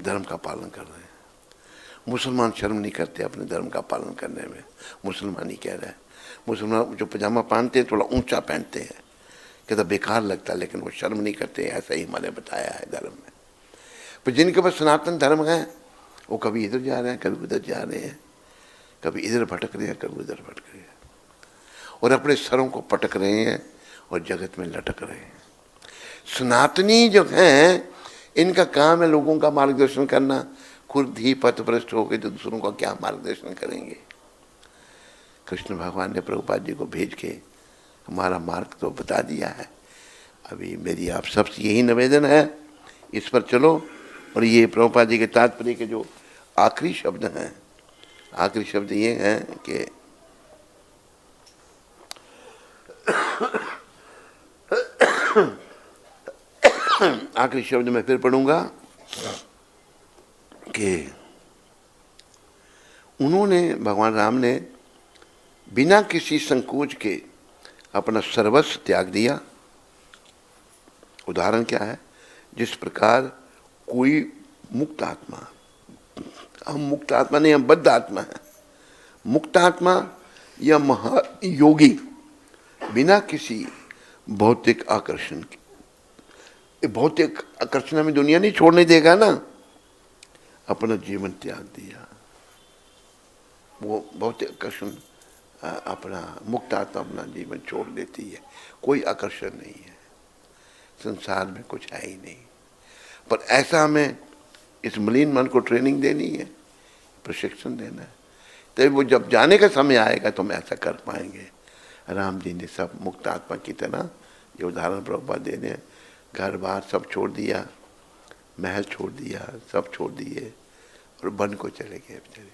Speaker 1: धर्म का पालन कर रहे हैं। मुसलमान शर्म नहीं करते अपने धर्म का पालन करने में। मुसलमान ही कह रहा है, मुसलमान जो पजामा पहनते हैं थोड़ा ऊंचा पहनते हैं, कहता बेकार लगता है, लेकिन वो शर्म नहीं करते, ऐसा ही हमारे बताया है धर्म में। पर जिनके पास सनातन धर्म है, वो कभी इधर जा रहे हैं, कभी उधर जा रहे हैं, कभी इधर भटक रहे हैं, कभी उधर भटक रहे हैं, और अपने सरों को पटक रहे हैं और जगत में लटक रहे हैं। सनातनी जो हैं इनका काम है लोगों का मार्गदर्शन करना, खुद ही पथभ्रष्ट होकर तो दूसरों का क्या मार्गदर्शन करेंगे। कृष्ण भगवान ने प्रभुपाद जी को भेज के हमारा मार्ग तो बता दिया है। अभी मेरी आप सबसे यही निवेदन है, इस पर चलो। और ये प्रभुपाद जी के तात्पर्य के जो आखिरी शब्द हैं, आखिरी शब्द ये हैं कि आखिरी शब्द मैं फिर पढ़ूंगा कि उन्होंने, भगवान राम ने बिना किसी संकोच के अपना सर्वस्व त्याग दिया। उदाहरण क्या है, जिस प्रकार कोई मुक्त आत्मा, हम मुक्त आत्मा नहीं, हम बद्ध आत्मा है, मुक्त आत्मा या महायोगी बिना किसी भौतिक आकर्षण के, भौतिक आकर्षण में दुनिया नहीं छोड़ने देगा ना, अपना जीवन त्याग दिया। वो भौतिक आकर्षण अपना, मुक्त आत्मा अपना जीवन छोड़ देती है, कोई आकर्षण नहीं है, संसार में कुछ है ही नहीं। पर ऐसा हमें इस मलिन मन को ट्रेनिंग देनी है, प्रशिक्षण देना है, तभी वो जब जाने का समय आएगा तो हम ऐसा कर पाएंगे। राम जी ने सब मुक्त आत्मा की तरह, ये उदाहरण प्रभुपाद दे रहे हैं, घर बार सब छोड़ दिया, महल छोड़ दिया, सब छोड़ दिए और वन को चले गए बेचारे,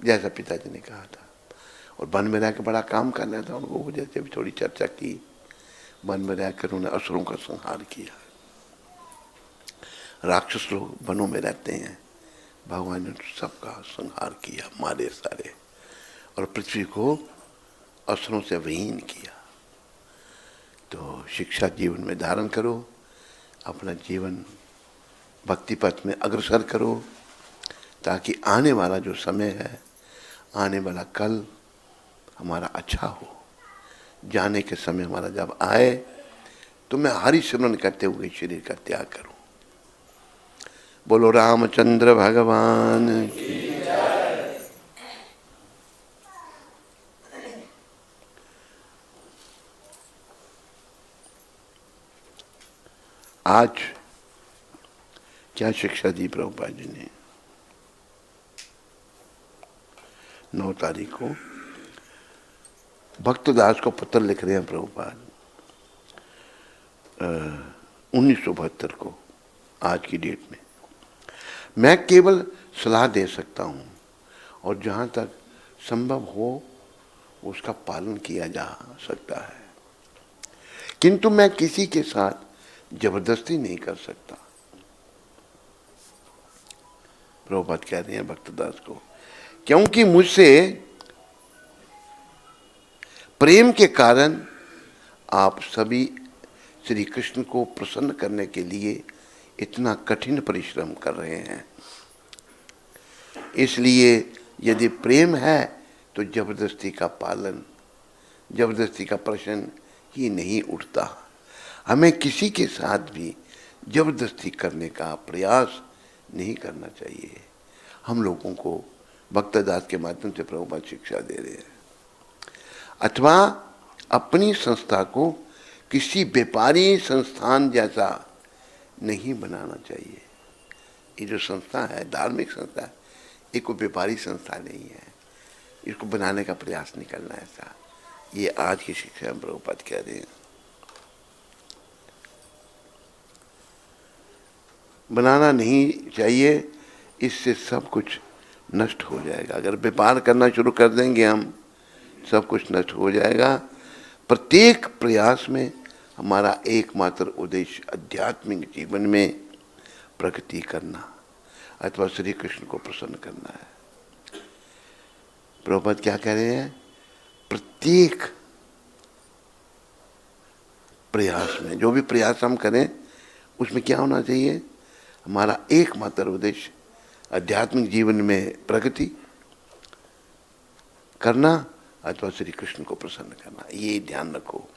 Speaker 1: जैसा पिताजी ने कहा था। और वन में रह कर बड़ा काम करना था उनको, जैसे भी थोड़ी चर्चा की, वन में रहकर उन्होंने असुरों का संहार किया। राक्षस लोग वनों में रहते हैं, भगवान ने सबका संहार किया, मारे सारे, और पृथ्वी को असुरों से विहीन किया। तो शिक्षा जीवन में धारण करो, अपना जीवन भक्ति पथ में अग्रसर करो, ताकि आने वाला जो समय है, आने वाला कल हमारा अच्छा हो। जाने के समय हमारा जब आए तो मैं हरि सिमरन करते हुए शरीर का त्याग करूं। बोलो रामचंद्र भगवान की। आज क्या शिक्षा दी प्रभुपाद जी ने? 9 तारीख को भक्तदास को पत्र लिख रहे हैं प्रभुपाद, 1972 को, आज की डेट में। मैं केवल सलाह दे सकता हूं और जहां तक संभव हो उसका पालन किया जा सकता है, किंतु मैं किसी के साथ जबरदस्ती नहीं कर सकता। प्रभुपाद कह रहे हैं भक्तदास को, क्योंकि मुझसे प्रेम के कारण आप सभी श्री कृष्ण को प्रसन्न करने के लिए इतना कठिन परिश्रम कर रहे हैं। इसलिए यदि प्रेम है तो जबरदस्ती का पालन, जबरदस्ती का प्रश्न ही नहीं उठता। हमें किसी के साथ भी जबरदस्ती करने का प्रयास नहीं करना चाहिए। हम लोगों को भक्तदास के माध्यम से प्रभुपाद शिक्षा दे रहे हैं। अथवा अपनी संस्था को किसी व्यापारी संस्थान जैसा नहीं बनाना चाहिए। ये जो संस्था है, धार्मिक संस्था है, ये कोई व्यापारी संस्था नहीं है, इसको बनाने का प्रयास नहीं करना है ऐसा। ये आज की शिक्षा में प्रभुपाद कह रहे हैं। बनाना नहीं चाहिए, इससे सब कुछ नष्ट हो जाएगा। अगर व्यापार करना शुरू कर देंगे हम, सब कुछ नष्ट हो जाएगा। प्रत्येक प्रयास में हमारा एकमात्र उद्देश्य आध्यात्मिक जीवन में प्रगति करना अथवा श्री कृष्ण को प्रसन्न करना है। प्रभुपाद क्या कह रहे हैं? प्रत्येक प्रयास में, जो भी प्रयास हम करें, उसमें क्या होना चाहिए? हमारा एकमात्र उद्देश्य आध्यात्मिक जीवन में प्रगति करना अथवा श्री कृष्ण को प्रसन्न करना। ये ध्यान रखो,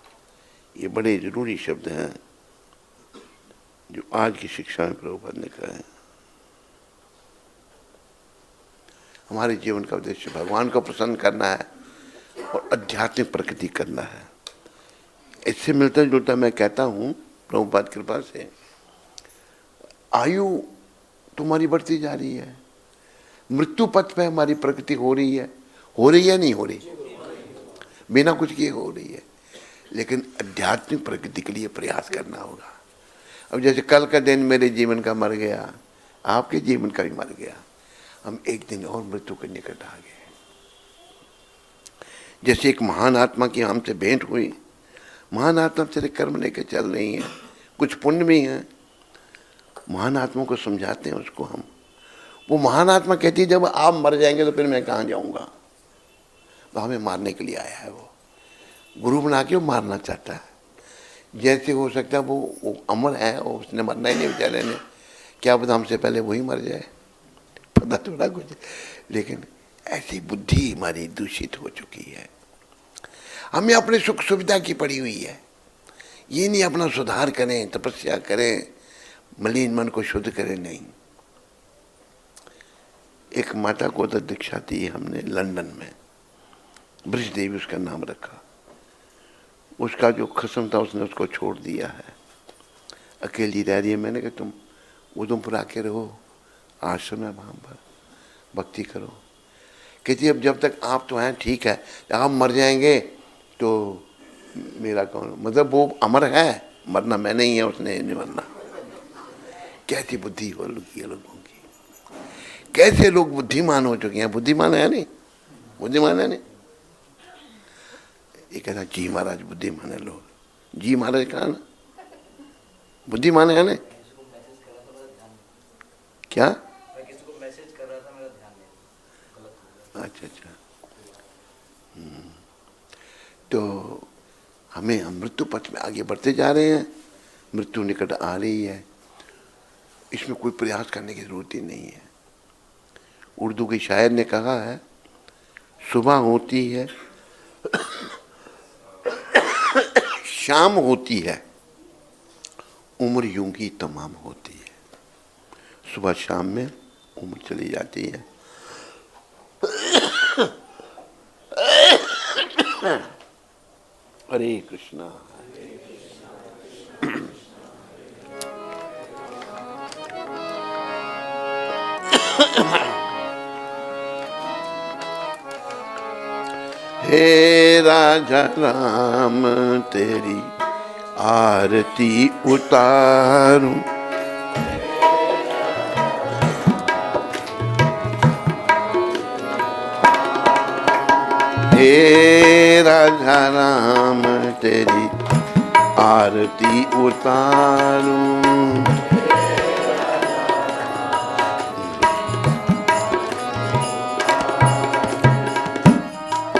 Speaker 1: ये बड़े जरूरी शब्द हैं जो आज की शिक्षा में प्रभुपाद ने कहा है। हमारे जीवन का उद्देश्य भगवान को प्रसन्न करना है और आध्यात्मिक प्रगति करना है। इससे मिलता जुलता मैं कहता हूँ प्रभुपाद कृपा से आयु तुम्हारी बढ़ती जा रही है, मृत्यु पथ पे हमारी प्रगति हो रही है नहीं हो रही? बिना कुछ किए हो रही है, लेकिन आध्यात्मिक प्रगति के लिए प्रयास करना होगा। अब जैसे कल का दिन मेरे जीवन का मर गया, आपके जीवन का भी मर गया, हम एक दिन और मृत्यु के निकट आ गए। जैसे एक महान आत्मा की हमसे भेंट हुई, महान आत्मा तेरे कर्म लेके चल रही है, कुछ पुण्य भी है, महान आत्मा को समझाते हैं उसको हम। वो महान आत्मा कहती है जब आप मर जाएंगे तो फिर मैं कहाँ जाऊंगा। तो हमें मारने के लिए आया है, वो गुरु बना के वो मारना चाहता है। जैसे हो सकता है वो अमर है, उसने मरना ही नहीं बेचारे ने, क्या पता हमसे पहले वही मर जाए, पता थोड़ा कुछ। लेकिन ऐसी बुद्धि हमारी दूषित हो चुकी है, हमें अपने सुख सुविधा की पड़ी हुई है। ये नहीं अपना सुधार करें, तपस्या करें, मलिन मन को शुद्ध करें, नहीं। एक माता को तो दीक्षा दी हमने लंदन में, ब्रिज देवी उसका नाम रखा। उसका जो खस्म था उसने उसको छोड़ दिया है, अकेली रह रही है। मैंने कहा तुम उधमपुर आके रहो, आश्रम है वहाँ पर भक्ति करो। कहती अब जब तक आप तो हैं ठीक है, आप मर जाएंगे तो मेरा कौन, मतलब वो अमर है, मरना मैंने ही है, उसने नहीं मरना। कैसी बुद्धि हो लगी लोगों की, कैसे लोग बुद्धिमान हो चुके हैं। बुद्धिमान है नहीं, बुद्धिमान है नहीं। ये कहता जी महाराज बुद्धिमान है लोग, जी महाराज कहा ना बुद्धिमान है ना। क्या अच्छा अच्छा। तो हमें हम मृत्यु पथ में आगे बढ़ते जा रहे हैं, मृत्यु निकट आ रही है, इसमें कोई प्रयास करने की जरूरत ही नहीं है। उर्दू के शायर ने कहा है, सुबह होती है शाम होती है, उम्र यूं ही तमाम होती है। सुबह शाम में उम्र चली जाती है। हरे कृष्णा। हे राजा राम तेरी आरती उतारूं, हे राजा राम तेरी आरती उतारूं।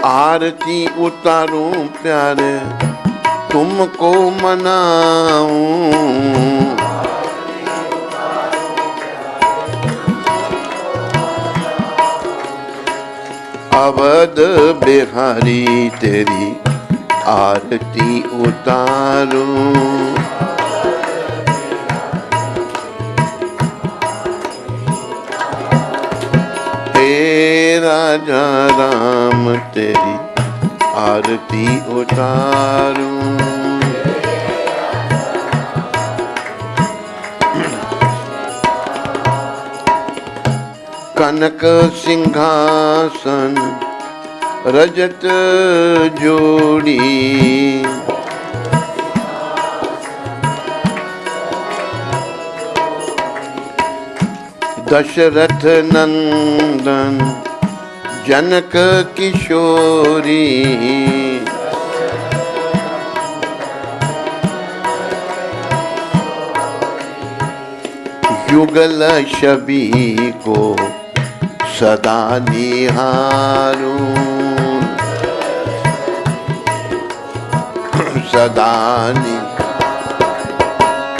Speaker 1: आरती उतारूं प्यारे तुमको मनाऊं, अवध बिहारी तेरी आरती उतारूं। हे राजा राम तेरी आरती उतारूं। कनक सिंहासन रजत जोड़ी, दशरथ नंदन जनक किशोरी, युगल छवि को सदा निहारूं, सदा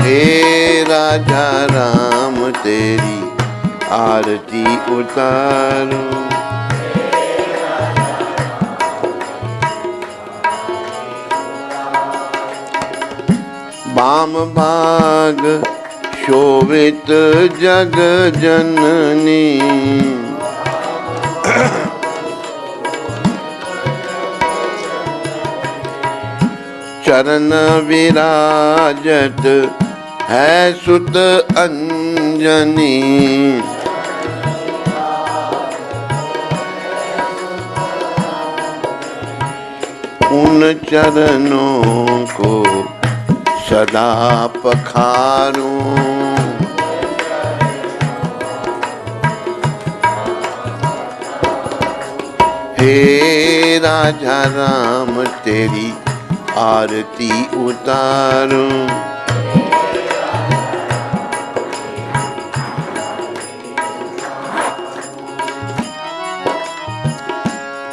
Speaker 1: हे राजा राम तेरी आरती उतारूं। वाम भाग शोभित जग जननी, चरण विराजत है सुत अंजनी। उन चरणों को सदा पखारूं। हे राजा राम तेरी आरती उतारूं।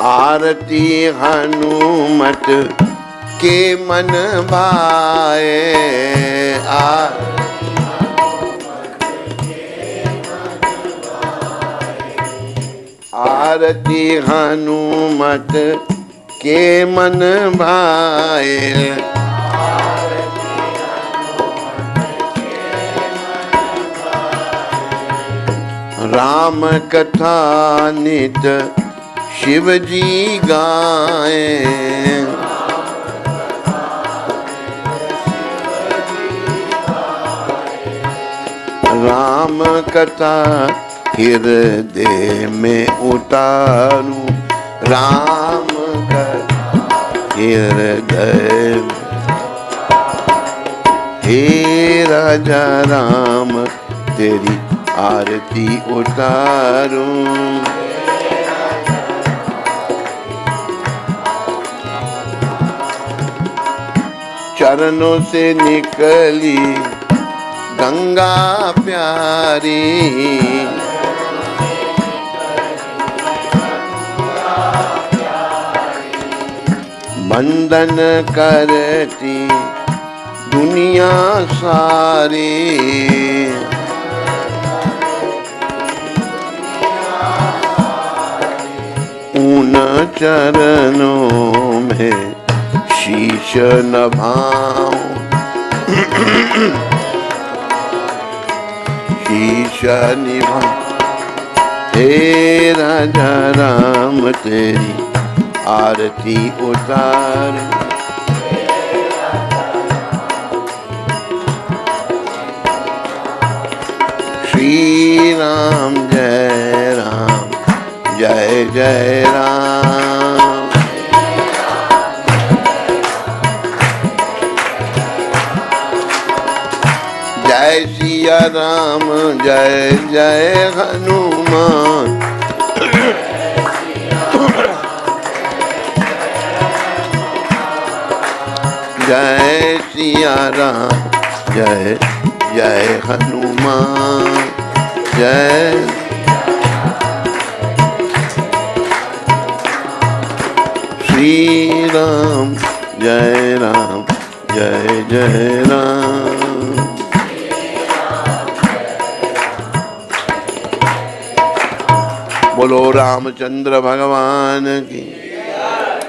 Speaker 1: आरती हनुमत के मन भाए। आरती हनुमत के मन भाए। राम कथा नित शिव जी गाए। राम कथा हृदय में उतारूं। राम कथा हृदय। हे राजा राम तेरी आरती उतारूं। चरणों से निकली गंगा प्यारी। बंदन करती दुनिया सारी। उन चरणों में शीश नभाऊं। शीश निभा। हे राजा राम तेरी आरती उतार। श्री राम जय राम जय जय राम। जय सिया राम जय जय हनुमान। जय सिया राम जय जय हनुमान। जय श्री राम जय जय राम। बोलो रामचंद्र भगवान की।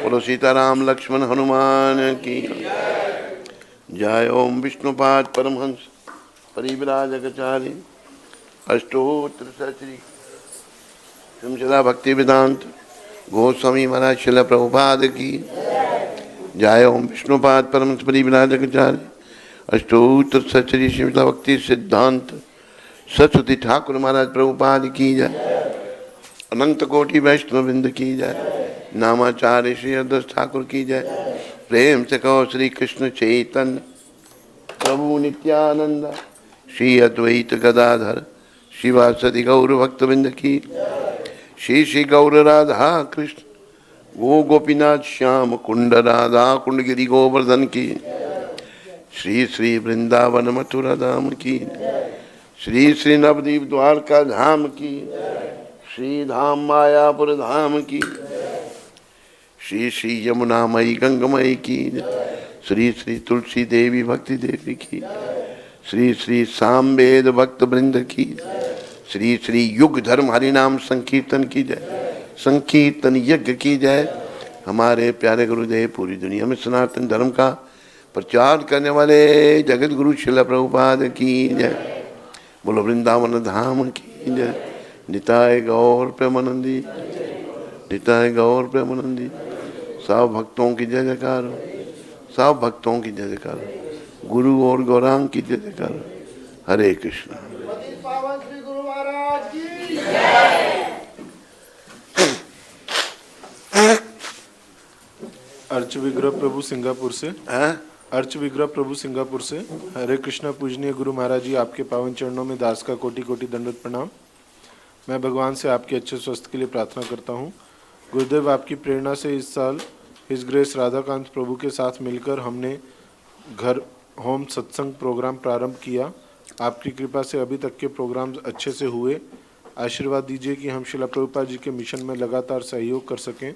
Speaker 1: बोलो सीताराम लक्ष्मण हनुमान की जय। ओम विष्णुपाद परमहंस परिव्राजकाचार्य अष्टोत्तर सहस्री शिला भक्ति वेदांत गोस्वामी महाराज शिला प्रभुपाद की जय। ओम विष्णुपाद परमहंस परिव्राजकाचार्य अष्टोत्तर सहस्री शिला भक्ति सिद्धांत सरस्वती ठाकुर महाराज प्रभुपाद की जय। अनंत कोटि वैष्णववृंद की जय। नामाचार्य श्री हरदास ठाकुर की जय। प्रेम से कहो श्री कृष्ण चैतन्य प्रभु नित्यानंद श्री अद्वैत गदाधर शिवासदि गौर भक्तवृंद की। श्री श्री गौर राधा कृष्ण गो गोपीनाथ श्याम कुंड राधा कुंड गिरि गोवर्धन की। श्री श्री वृंदावन मथुरा धाम की। श्री श्री नवदीप द्वारका धाम की। श्री धाम मायापुर धाम की। श्री श्री यमुना मई गंगमयी की। श्री श्री तुलसी देवी भक्ति देवी की। श्री श्री सामवेद भक्त वृंद की। श्री श्री युग धर्म हरिनाम संकीर्तन की जय। संकीर्तन यज्ञ की जय। हमारे प्यारे गुरुदेव पूरी दुनिया में सनातन धर्म का प्रचार करने वाले जगत गुरु शिला प्रभुपाद की जय। बोलो वृंदावन धाम की जय। निताय गौर प्रेमानंदी। निताय गौर प्रेमानंदी। सब भक्तों की जय जयकार। सब भक्तों की जय जयकार, गुरु और गौरांग की जय जयकार। हरे कृष्ण।
Speaker 2: पावन श्री गुरु महाराज की
Speaker 3: अर्च विग्रह प्रभु सिंगापुर से।
Speaker 1: हैं?
Speaker 3: अर्च विग्रह प्रभु सिंगापुर से। हरे कृष्णा पूजनीय गुरु महाराज जी, आपके पावन चरणों में दास का कोटि कोटि दंडवत प्रणाम। मैं भगवान से आपके अच्छे स्वास्थ्य के लिए प्रार्थना करता हूँ। गुरुदेव, आपकी प्रेरणा से इस साल हिज ग्रेस राधाकांत प्रभु के साथ मिलकर हमने घर होम सत्संग प्रोग्राम प्रारंभ किया। आपकी कृपा से अभी तक के प्रोग्राम्स अच्छे से हुए। आशीर्वाद दीजिए कि हम शिला प्रभुपाद जी के मिशन में लगातार सहयोग कर सकें।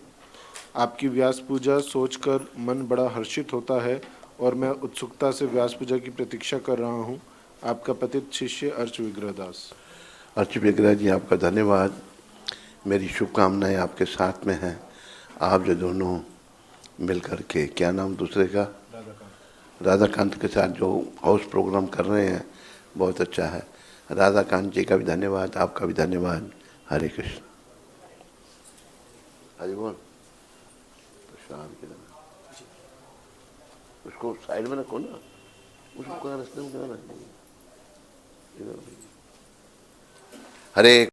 Speaker 3: आपकी व्यास पूजा सोचकर मन बड़ा हर्षित होता है और मैं उत्सुकता से व्यास पूजा की प्रतीक्षा कर रहा हूँ। आपका पतित शिष्य अर्च विग्रह दास।
Speaker 1: अर्च विग्रह जी, आपका धन्यवाद। मेरी शुभकामनाएं आपके साथ में हैं। आप जो दोनों मिल कर के, क्या नाम दूसरे का, राधाकांत के साथ जो हाउस प्रोग्राम कर रहे हैं, बहुत अच्छा है। राधाकांत जी का भी धन्यवाद, आपका भी धन्यवाद। हरे कृष्ण। हरि बोल। प्रसाद के लिए उसको साइड में रखो ना, उसको कहाँ रस्ते में कहाँ रखेंगे। हरे